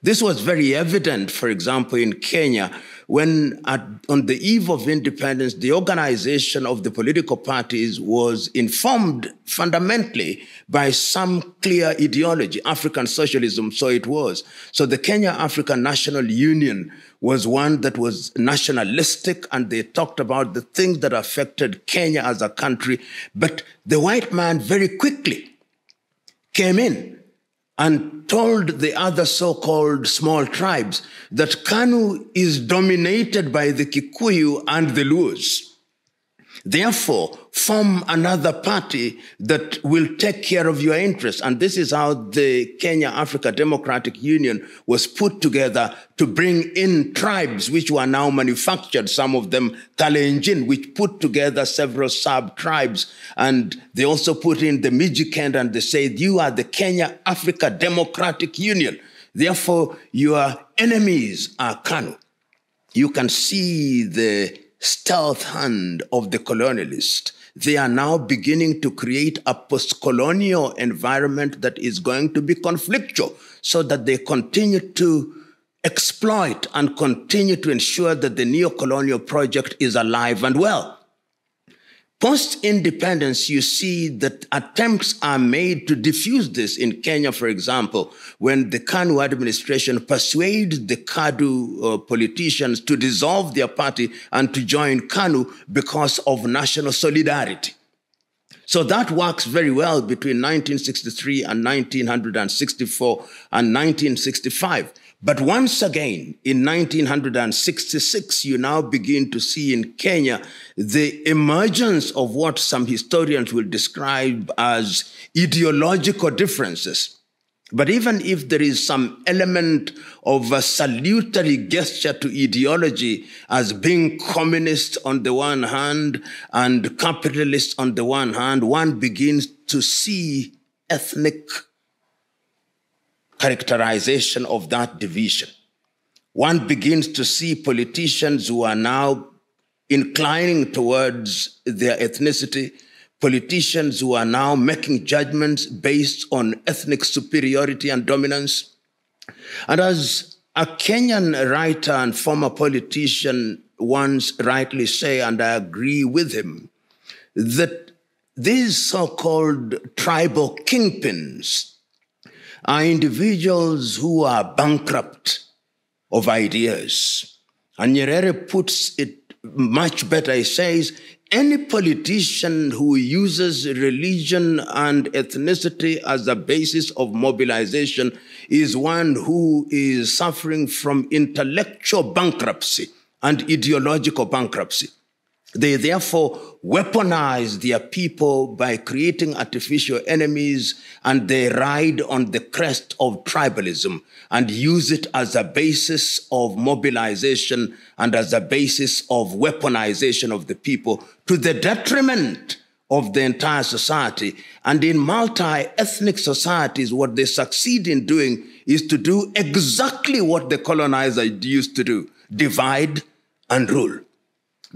This was very evident, for example, in Kenya, when on the eve of independence, the organization of the political parties was informed fundamentally by some clear ideology, African socialism, so it was. So the Kenya African National Union was one that was nationalistic, and they talked about the things that affected Kenya as a country. But the white man very quickly came in and told the other so-called small tribes that Kanu is dominated by the Kikuyu and the Luos. Therefore, form another party that will take care of your interests. And this is how the Kenya Africa Democratic Union was put together to bring in tribes which were now manufactured, some of them Kalenjin, which put together several sub-tribes. And they also put in the Mijikenda, and they said, you are the Kenya Africa Democratic Union. Therefore, your enemies are Kanu. You can see the stealth hand of the colonialist. They are now beginning to create a post-colonial environment that is going to be conflictual, so that they continue to exploit and continue to ensure that the neo-colonial project is alive and well. Post-independence, you see that attempts are made to diffuse this. In Kenya, for example, when the KANU administration persuaded the KADU politicians to dissolve their party and to join KANU because of national solidarity. So that works very well between 1963 and 1964 and 1965. But once again, in 1966, you now begin to see in Kenya the emergence of what some historians will describe as ideological differences. But even if there is some element of a salutary gesture to ideology as being communist on the one hand and capitalist on the one hand, one begins to see ethnic characterization of that division. One begins to see politicians who are now inclining towards their ethnicity, politicians who are now making judgments based on ethnic superiority and dominance. And as a Kenyan writer and former politician once rightly say, and I agree with him, that these so-called tribal kingpins are individuals who are bankrupt of ideas. And Nyerere puts it much better. He says, any politician who uses religion and ethnicity as a basis of mobilization is one who is suffering from intellectual bankruptcy and ideological bankruptcy. They therefore weaponize their people by creating artificial enemies, and they ride on the crest of tribalism and use it as a basis of mobilization and as a basis of weaponization of the people to the detriment of the entire society. And in multi-ethnic societies, what they succeed in doing is to do exactly what the colonizer used to do: divide and rule.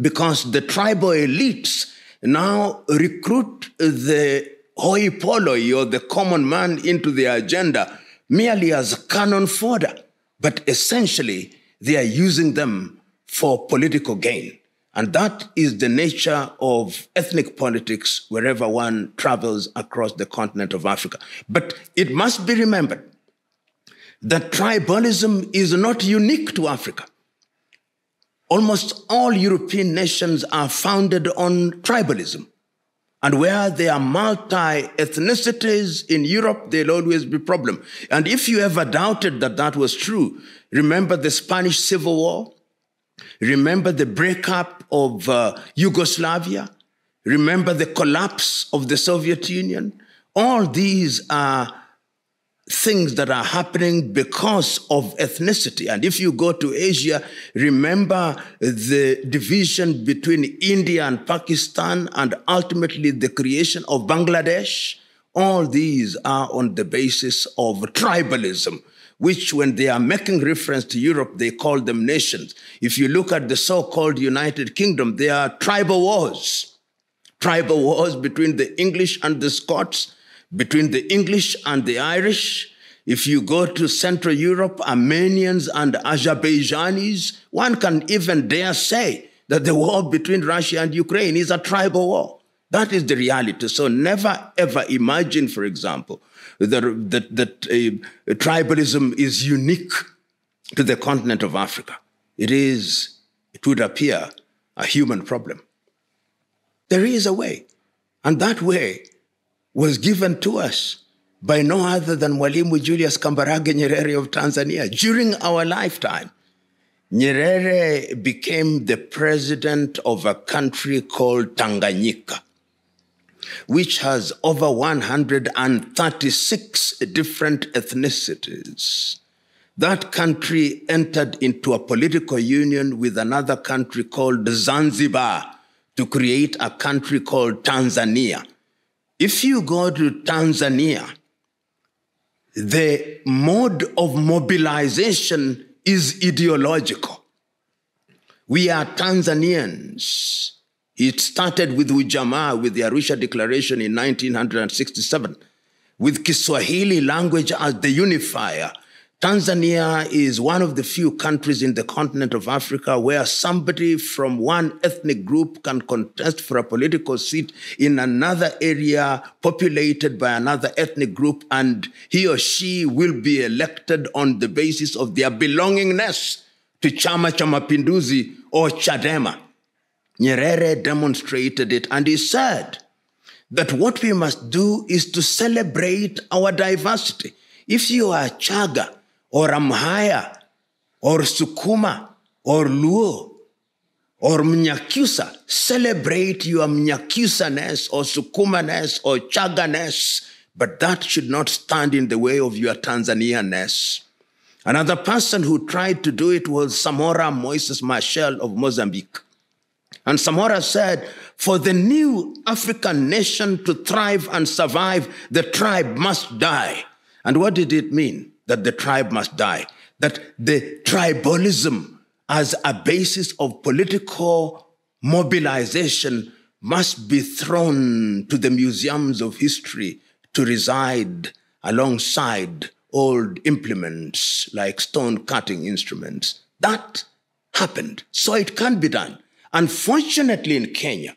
Because the tribal elites now recruit the hoi polloi, or the common man, into their agenda merely as cannon fodder. But essentially, they are using them for political gain. And that is the nature of ethnic politics wherever one travels across the continent of Africa. But it must be remembered that tribalism is not unique to Africa. Almost all European nations are founded on tribalism. And where there are multi-ethnicities in Europe, there'll always be a problem. And if you ever doubted that that was true, remember the Spanish Civil War, remember the breakup of Yugoslavia, remember the collapse of the Soviet Union. All these are things that are happening because of ethnicity. And if you go to Asia, remember the division between India and Pakistan, and ultimately the creation of Bangladesh. All these are on the basis of tribalism, which when they are making reference to Europe, they call them nations. If you look at the so-called United Kingdom, there are tribal wars between the English and the Scots, between the English and the Irish. If you go to Central Europe, Armenians and Azerbaijanis, one can even dare say that the war between Russia and Ukraine is a tribal war. That is the reality. So never ever imagine, for example, that tribalism is unique to the continent of Africa. It would appear, a human problem. There is a way, and that way was given to us by no other than Mwalimu Julius Kambarage Nyerere of Tanzania. During our lifetime, Nyerere became the president of a country called Tanganyika, which has over 136 different ethnicities. That country entered into a political union with another country called Zanzibar to create a country called Tanzania. If you go to Tanzania, the mode of mobilization is ideological. We are Tanzanians. It started with Ujamaa, with the Arusha Declaration in 1967, with Kiswahili language as the unifier. Tanzania is one of the few countries in the continent of Africa where somebody from one ethnic group can contest for a political seat in another area populated by another ethnic group, and he or she will be elected on the basis of their belongingness to Chama cha Mapinduzi or Chadema. Nyerere demonstrated it, and he said that what we must do is to celebrate our diversity. If you are Chaga, or Amhaya, or Sukuma, or Luo, or Mnyakyusa, celebrate your Mnyakyusa-ness, or Sukuma-ness, or Chaga-ness, but that should not stand in the way of your Tanzania-ness. Another person who tried to do it was Samora Moises Machel of Mozambique. And Samora said, for the new African nation to thrive and survive, the tribe must die. And what did it mean? That the tribe must die, that the tribalism as a basis of political mobilization must be thrown to the museums of history to reside alongside old implements like stone cutting instruments. That happened, so it can be done. Unfortunately, in Kenya,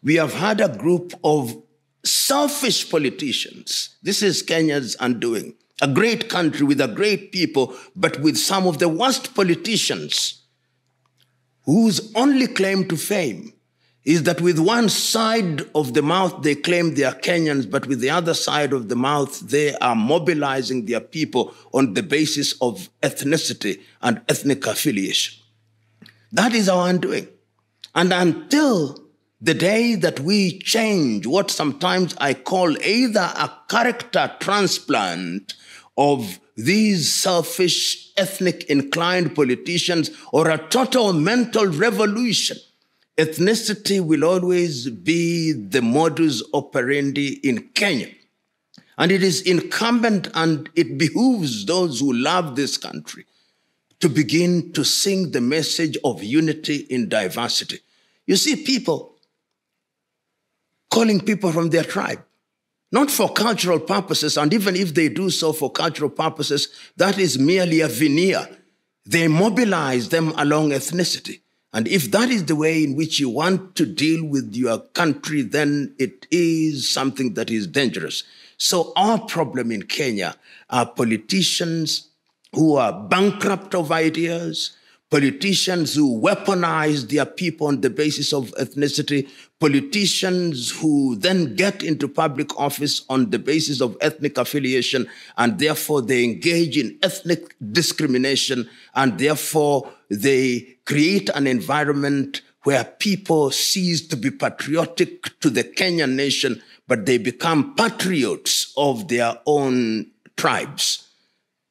we have had a group of selfish politicians. This is Kenya's undoing. A great country with a great people, but with some of the worst politicians whose only claim to fame is that with one side of the mouth they claim they are Kenyans, but with the other side of the mouth they are mobilizing their people on the basis of ethnicity and ethnic affiliation. That is our undoing. And until the day that we change what sometimes I call either a character transplant of these selfish, ethnic inclined politicians or a total mental revolution, ethnicity will always be the modus operandi in Kenya. And it is incumbent and it behooves those who love this country to begin to sing the message of unity in diversity. You see people calling people from their tribe, not for cultural purposes, and even if they do so for cultural purposes, that is merely a veneer. They mobilize them along ethnicity. And if that is the way in which you want to deal with your country, then it is something that is dangerous. So our problem in Kenya are politicians who are bankrupt of ideas, politicians who weaponize their people on the basis of ethnicity, politicians who then get into public office on the basis of ethnic affiliation, and therefore they engage in ethnic discrimination, and therefore they create an environment where people cease to be patriotic to the Kenyan nation, but they become patriots of their own tribes.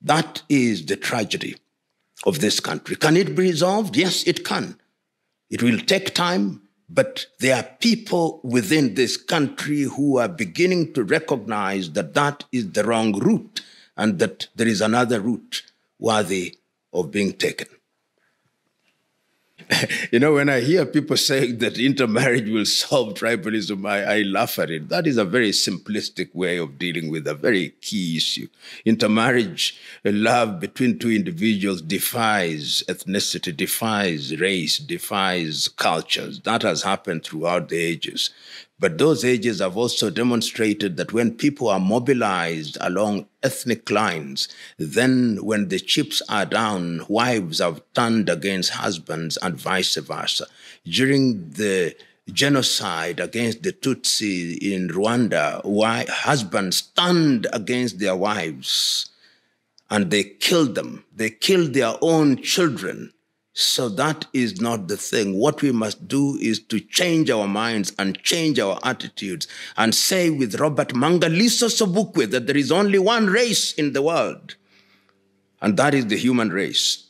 That is the tragedy of this country. Can it be resolved? Yes, it can. It will take time, but there are people within this country who are beginning to recognize that that is the wrong route and that there is another route worthy of being taken. You know, when I hear people saying that intermarriage will solve tribalism, I laugh at it. That is a very simplistic way of dealing with a very key issue. Intermarriage, love between two individuals, defies ethnicity, defies race, defies cultures. That has happened throughout the ages. But those ages have also demonstrated that when people are mobilized along ethnic lines, then when the chips are down, wives have turned against husbands and vice versa. During the genocide against the Tutsi in Rwanda, husbands turned against their wives and they killed them. They killed their own children. So that is not the thing. What we must do is to change our minds and change our attitudes and say with Robert Mangaliso Sobukwe that there is only one race in the world, and that is the human race.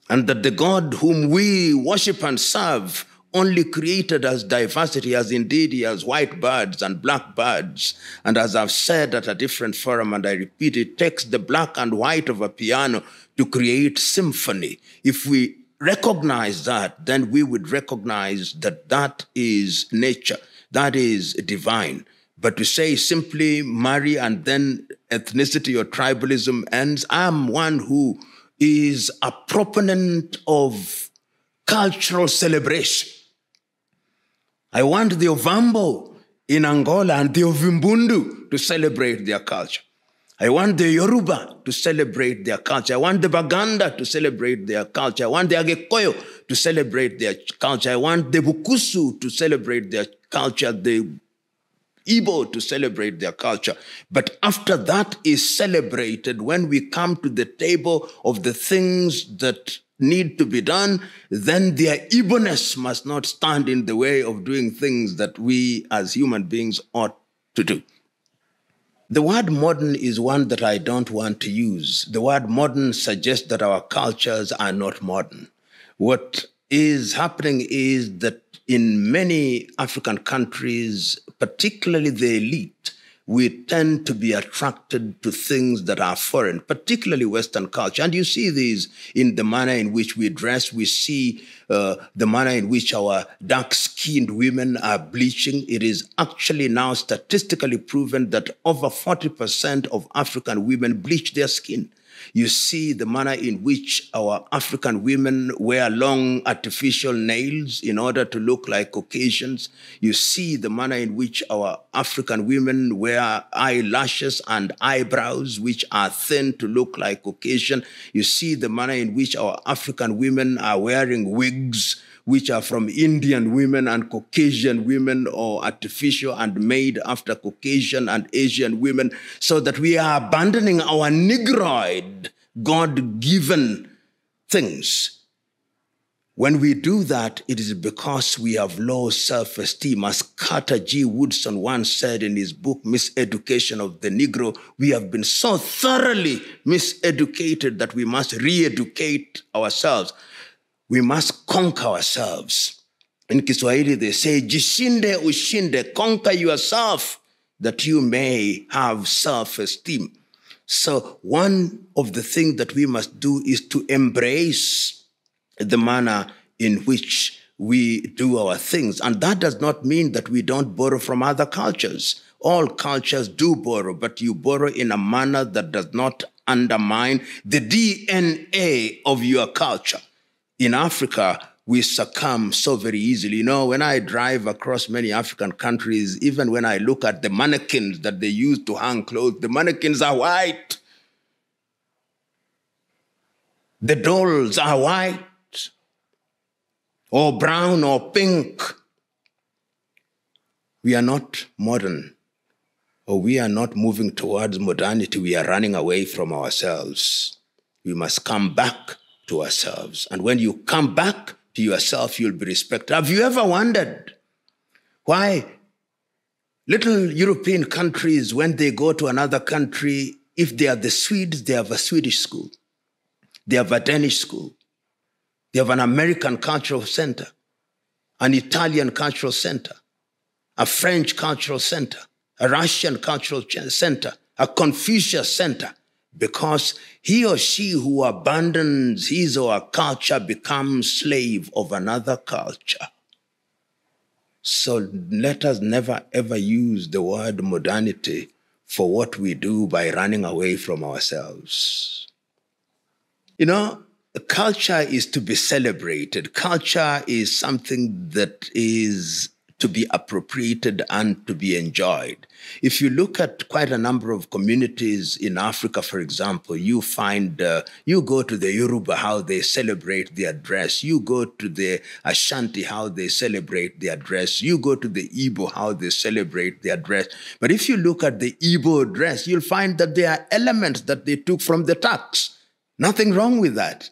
And that the God whom we worship and serve only created us diversity, as indeed he has white birds and black birds. And as I've said at a different forum, and I repeat, it takes the black and white of a piano to create symphony. If we recognize that, then we would recognize that that is nature, that is divine. But to say simply marry and then ethnicity or tribalism ends, I'm one who is a proponent of cultural celebration. I want the Ovambo in Angola and the Ovimbundu to celebrate their culture. I want the Yoruba to celebrate their culture. I want the Baganda to celebrate their culture. I want the Agekoyo to celebrate their culture. I want the Bukusu to celebrate their culture, the Igbo to celebrate their culture. But after that is celebrated, when we come to the table of the things that need to be done, then their Igbo-ness must not stand in the way of doing things that we as human beings ought to do. The word modern is one that I don't want to use. The word modern suggests that our cultures are not modern. What is happening is that in many African countries, particularly the elite, we tend to be attracted to things that are foreign, particularly Western culture. And you see these in the manner in which we dress. We see the manner in which our dark-skinned women are bleaching. It is actually now statistically proven that over 40% of African women bleach their skin. You see the manner in which our African women wear long artificial nails in order to look like Caucasians. You see the manner in which our African women wear eyelashes and eyebrows, which are thin to look like Caucasian. You see the manner in which our African women are wearing wigs, which are from Indian women and Caucasian women, or artificial and made after Caucasian and Asian women, so that we are abandoning our Negroid, God-given things. When we do that, it is because we have low self-esteem. As Carter G. Woodson once said in his book, Miseducation of the Negro, we have been so thoroughly miseducated that we must re-educate ourselves. We must conquer ourselves. In Kiswahili, they say, jishinde ushinde, conquer yourself that you may have self-esteem. So one of the things that we must do is to embrace the manner in which we do our things. And that does not mean that we don't borrow from other cultures. All cultures do borrow, but you borrow in a manner that does not undermine the DNA of your culture. In Africa, we succumb so very easily. You know, when I drive across many African countries, even when I look at the mannequins that they use to hang clothes, the mannequins are white. The dolls are white, or brown, or pink. We are not modern, or we are not moving towards modernity. We are running away from ourselves. We must come back to ourselves. And when you come back to yourself, you'll be respected. Have you ever wondered why little European countries, when they go to another country, if they are the Swedes, they have a Swedish school. They have a Danish school. They have an American cultural center, an Italian cultural center, a French cultural center, a Russian cultural center, a Confucius center. Because he or she who abandons his or her culture becomes slave of another culture. So let us never ever use the word modernity for what we do by running away from ourselves. You know, culture is to be celebrated. Culture is something that is to be appropriated and to be enjoyed. If you look at quite a number of communities in Africa, for example, you find, you go to the Yoruba, how they celebrate their dress. You go to the Ashanti, how they celebrate their dress. You go to the Igbo, how they celebrate their dress. But if you look at the Igbo dress, you'll find that there are elements that they took from the Turks. Nothing wrong with that.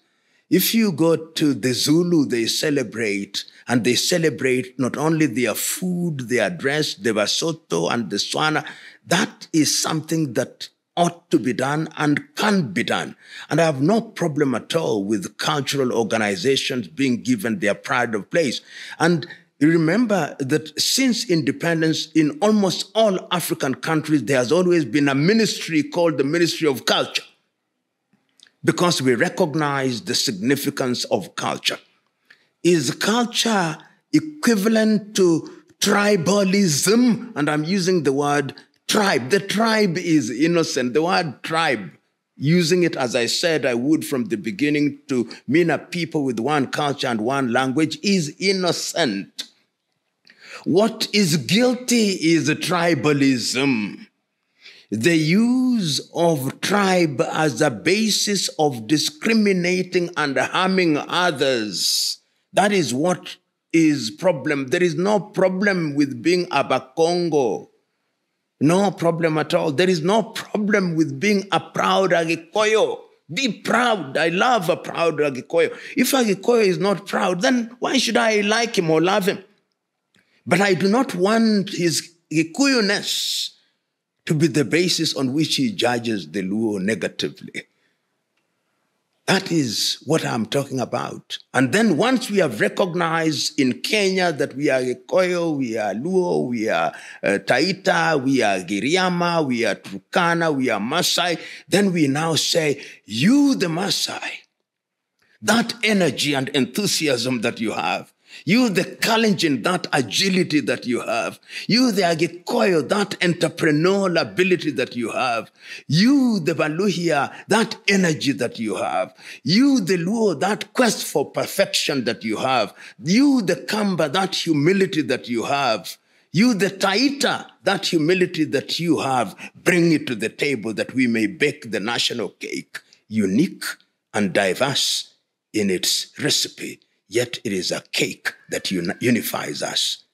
If you go to the Zulu, they celebrate, and they celebrate not only their food, their dress, the Basotho and the Swana. That is something that ought to be done and can be done. And I have no problem at all with cultural organizations being given their pride of place. And remember that since independence, in almost all African countries, there has always been a ministry called the Ministry of Culture, because we recognize the significance of culture. Is culture equivalent to tribalism? And I'm using the word tribe. The tribe is innocent. The word tribe, using it as I said I would from the beginning to mean a people with one culture and one language, is innocent. What is guilty is tribalism. The use of tribe as a basis of discriminating and harming others. That is what is problem. There is no problem with being Abakongo. No problem at all. There is no problem with being a proud Agikoyo. Be proud. I love a proud Agikoyo. If Agikoyo is not proud, then why should I like him or love him? But I do not want his Gikuyu-ness to be the basis on which he judges the Luo negatively. That is what I'm talking about. And then once we have recognized in Kenya that we are Gikuyu, we are Luo, we are Taita, we are Giriama, we are Turkana, we are Maasai, then we now say, you the Maasai, that energy and enthusiasm that you have, you the Kalenjin, that agility that you have, you the Agikoyo, that entrepreneurial ability that you have, you the Baluhia, that energy that you have, you the Luo, that quest for perfection that you have, you the Kamba, that humility that you have, you the Taita, that humility that you have, bring it to the table that we may bake the national cake, unique and diverse in its recipe. Yet it is a cake that unifies us.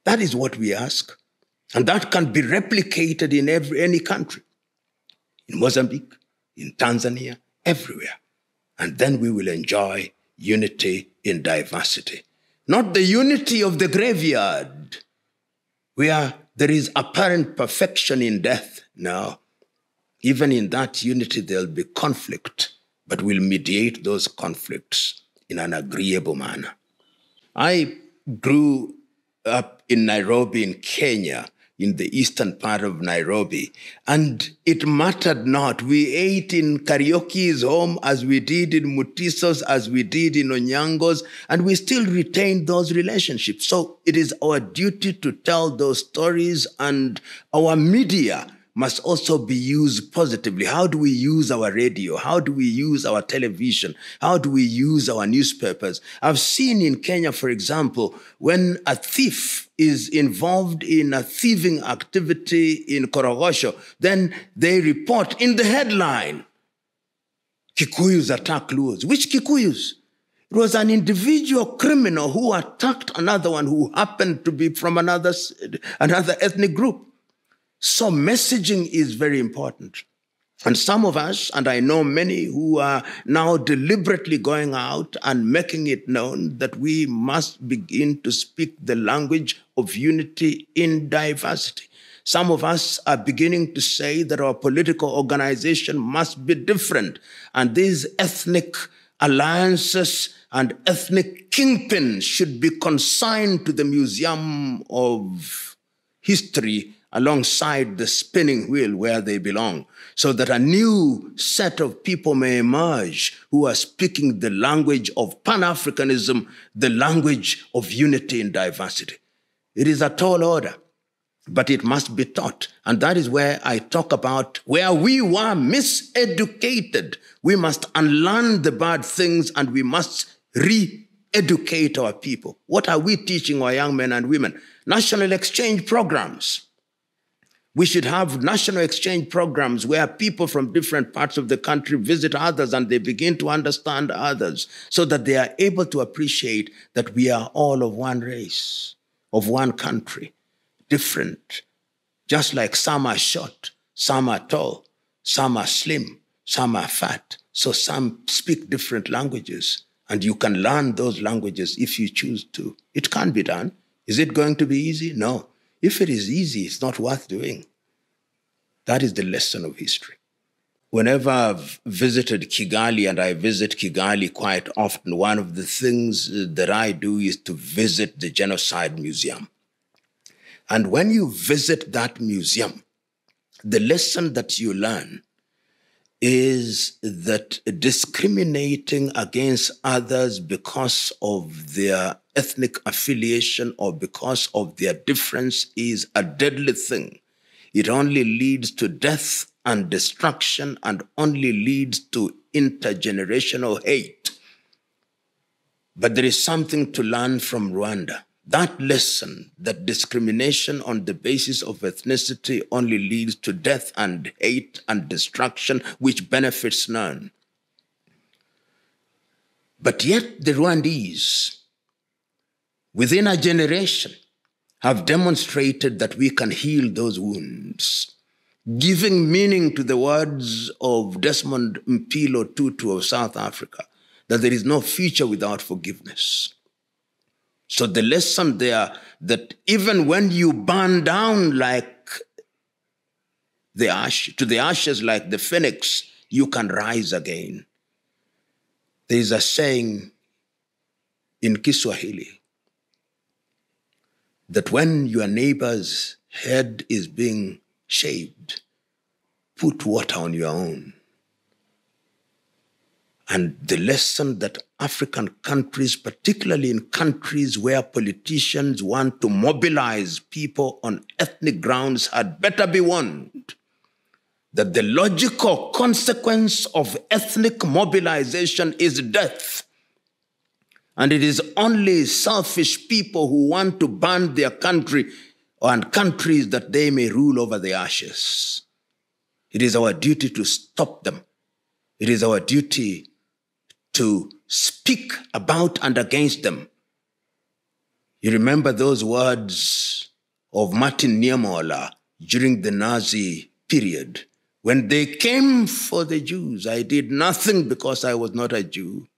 That is what we ask. And that can be replicated in any country. In Mozambique, in Tanzania, everywhere. And then we will enjoy unity in diversity. Not the unity of the graveyard, where there is apparent perfection in death. No. Even in that unity, there'll be conflict, but we'll mediate those conflicts in an agreeable manner. I grew up in Nairobi, in Kenya, in the eastern part of Nairobi, and it mattered not. We ate in Karaoke's home as we did in Mutiso's, as we did in Onyango's, and we still retained those relationships. So it is our duty to tell those stories, and our media must also be used positively. How do we use our radio? How do we use our television? How do we use our newspapers? I've seen in Kenya, for example, when a thief is involved in a thieving activity in Korogosho, then they report in the headline, Kikuyus attack Luos. Which Kikuyus? It was an individual criminal who attacked another one who happened to be from another ethnic group. So messaging is very important. And some of us, and I know many who are now deliberately going out and making it known that we must begin to speak the language of unity in diversity. Some of us are beginning to say that our political organization must be different. And these ethnic alliances and ethnic kingpins should be consigned to the Museum of History alongside the spinning wheel where they belong, so that a new set of people may emerge who are speaking the language of Pan-Africanism, the language of unity in diversity. It is a tall order, but it must be taught. And that is where I talk about where we were miseducated. We must unlearn the bad things and we must re-educate our people. What are we teaching our young men and women? National exchange programs. We should have national exchange programs where people from different parts of the country visit others and they begin to understand others so that they are able to appreciate that we are all of one race, of one country, different. Just like some are short, some are tall, some are slim, some are fat. So some speak different languages and you can learn those languages if you choose to. It can be done. Is it going to be easy? No. If it is easy, it's not worth doing. That is the lesson of history. Whenever I've visited Kigali, and I visit Kigali quite often, one of the things that I do is to visit the Genocide Museum. And when you visit that museum, the lesson that you learn is that discriminating against others because of their ethnic affiliation or because of their difference is a deadly thing. It only leads to death and destruction and only leads to intergenerational hate. But there is something to learn from Rwanda. That lesson, that discrimination on the basis of ethnicity only leads to death and hate and destruction, which benefits none. But yet the Rwandese, within a generation, have demonstrated that we can heal those wounds, giving meaning to the words of Desmond Mpilo Tutu of South Africa, that there is no future without forgiveness. So the lesson there, that even when you burn down like the ash, to the ashes like the phoenix, you can rise again. There is a saying in Kiswahili that when your neighbor's head is being shaved, put water on your own. And the lesson that African countries, particularly in countries where politicians want to mobilize people on ethnic grounds, had better be warned that the logical consequence of ethnic mobilization is death. And it is only selfish people who want to burn their country and countries that they may rule over the ashes. It is our duty to stop them. It is our duty to speak about and against them. You remember those words of Martin Niemöller during the Nazi period. When they came for the Jews, I did nothing because I was not a Jew.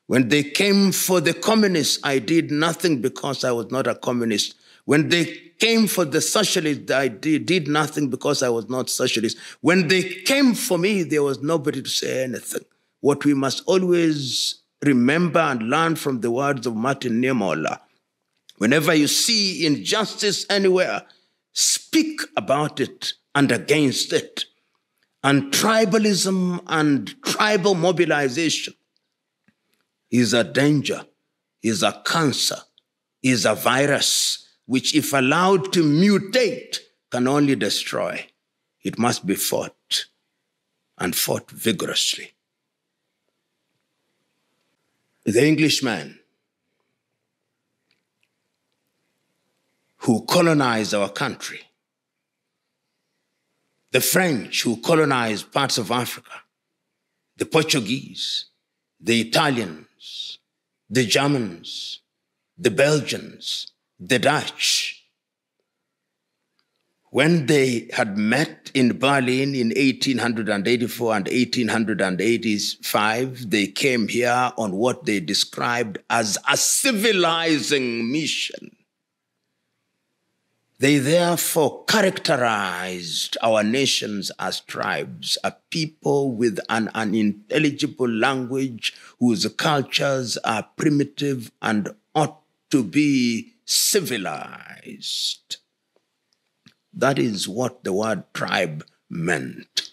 When they came for the communists, I did nothing because I was not a communist. When they came for the socialists, I did nothing because I was not socialist. When they came for me, there was nobody to say anything. What we must always remember and learn from the words of Martin Niemöller, whenever you see injustice anywhere, speak about it and against it. And tribalism and tribal mobilization is a danger, is a cancer, is a virus, which if allowed to mutate, can only destroy. It must be fought, and fought vigorously. The Englishman who colonized our country, the French who colonized parts of Africa, the Portuguese, the Italians, the Germans, the Belgians, the Dutch, when they had met in Berlin in 1884 and 1885, they came here on what they described as a civilizing mission. They therefore characterized our nations as tribes, a people with an unintelligible language whose cultures are primitive and ought to be civilized. That is what the word tribe meant.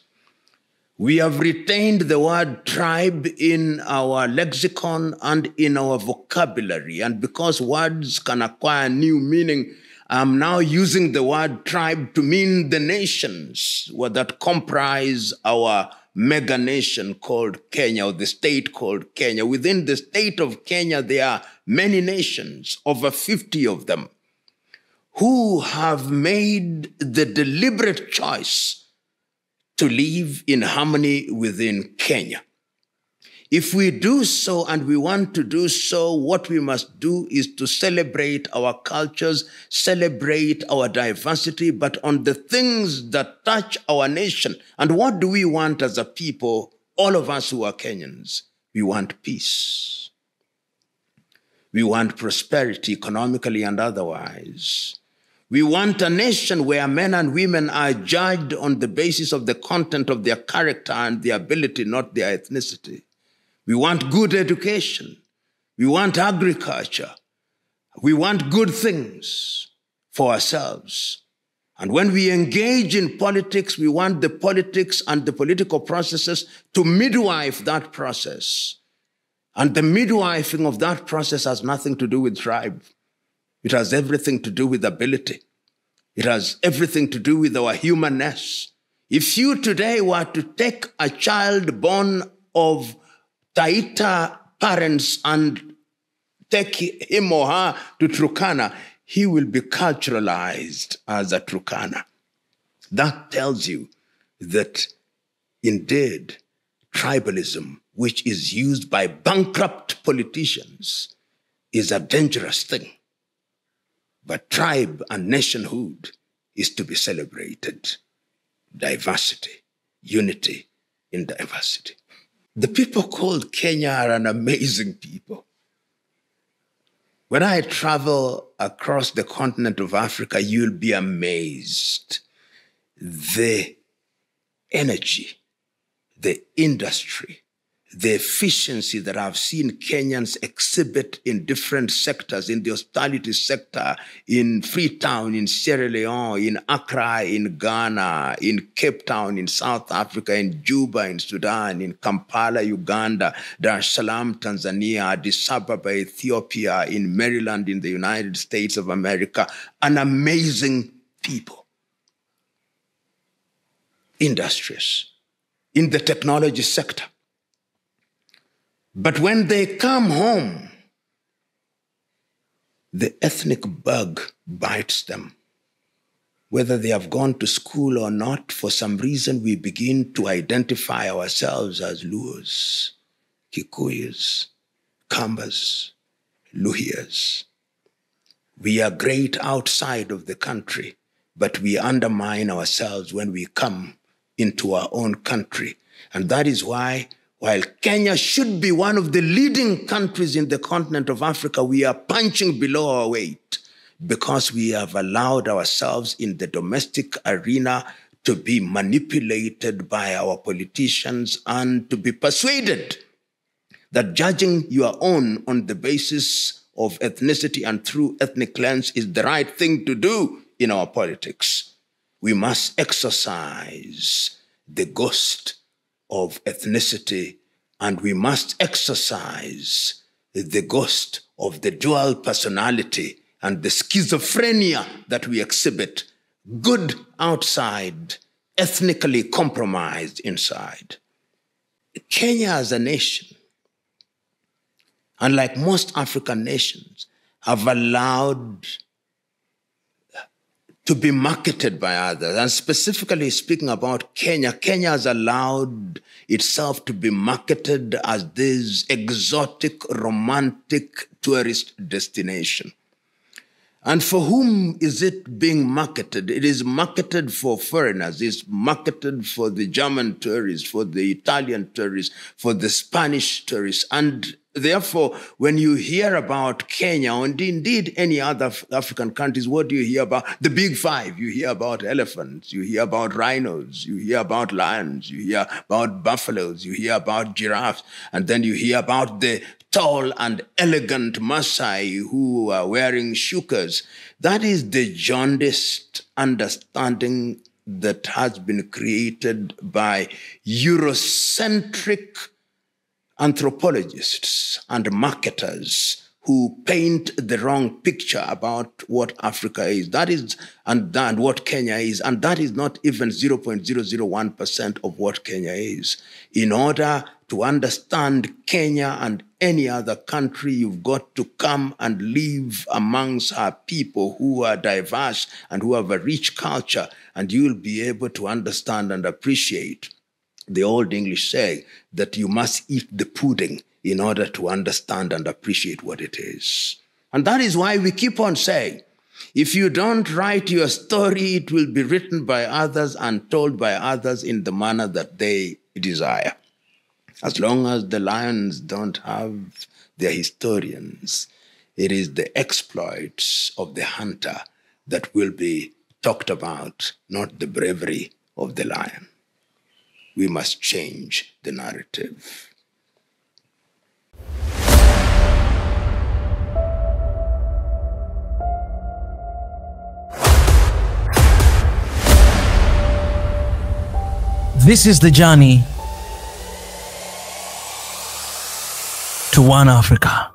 We have retained the word tribe in our lexicon and in our vocabulary, and because words can acquire new meaning, I'm now using the word tribe to mean the nations that comprise our mega nation called Kenya, or the state called Kenya. Within the state of Kenya, there are many nations, over 50 of them, who have made the deliberate choice to live in harmony within Kenya. If we do so, and we want to do so, what we must do is to celebrate our cultures, celebrate our diversity, but on the things that touch our nation. And what do we want as a people, all of us who are Kenyans? We want peace. We want prosperity economically and otherwise. We want a nation where men and women are judged on the basis of the content of their character and their ability, not their ethnicity. We want good education. We want agriculture. We want good things for ourselves. And when we engage in politics, we want the politics and the political processes to midwife that process. And the midwifing of that process has nothing to do with tribe. It has everything to do with ability. It has everything to do with our humanness. If you today were to take a child born of Taita parents and take him or her to Turkana, he will be culturalized as a Turkana. That tells you that indeed tribalism, which is used by bankrupt politicians, is a dangerous thing. But tribe and nationhood is to be celebrated. Diversity, unity in diversity. The people called Kenya are an amazing people. When I travel across the continent of Africa, you'll be amazed. The energy, the industry, the efficiency that I've seen Kenyans exhibit in different sectors, in the hospitality sector, in Freetown, in Sierra Leone, in Accra, in Ghana, in Cape Town, in South Africa, in Juba, in Sudan, in Kampala, Uganda, Dar es Salaam, Tanzania, Addis Ababa, Ethiopia, in Maryland, in the United States of America, an amazing people. Industrious, in the technology sector. But when they come home, the ethnic bug bites them. Whether they have gone to school or not, for some reason we begin to identify ourselves as Luos, Kikuyus, Kambas, Luhyas. We are great outside of the country, but we undermine ourselves when we come into our own country. And that is why, while Kenya should be one of the leading countries in the continent of Africa, we are punching below our weight because we have allowed ourselves in the domestic arena to be manipulated by our politicians and to be persuaded that judging your own on the basis of ethnicity and through ethnic lens is the right thing to do in our politics. We must exercise the ghost of ethnicity, and we must exercise the ghost of the dual personality and the schizophrenia that we exhibit, good outside, ethnically compromised inside. Kenya as a nation, unlike most African nations, have allowed to be marketed by others. And specifically speaking about Kenya, Kenya has allowed itself to be marketed as this exotic, romantic tourist destination. And for whom is it being marketed? It is marketed for foreigners. It's marketed for the German tourists, for the Italian tourists, for the Spanish tourists. And therefore, when you hear about Kenya, and indeed any other African countries, what do you hear about? The big five. You hear about elephants, you hear about rhinos, you hear about lions, you hear about buffaloes, you hear about giraffes, and then you hear about the tall and elegant Maasai who are wearing shukas. That is the jaundiced understanding that has been created by Eurocentric anthropologists and marketers who paint the wrong picture about what Africa is. That is, and what Kenya is, and that is not even 0.001% of what Kenya is. In order to understand Kenya and any other country, you've got to come and live amongst our people who are diverse and who have a rich culture, and you'll be able to understand and appreciate the old English saying that you must eat the pudding in order to understand and appreciate what it is. And that is why we keep on saying, if you don't write your story, it will be written by others and told by others in the manner that they desire. As long as the lions don't have their historians, it is the exploits of the hunter that will be talked about, not the bravery of the lion. We must change the narrative. This is the journey to one Africa.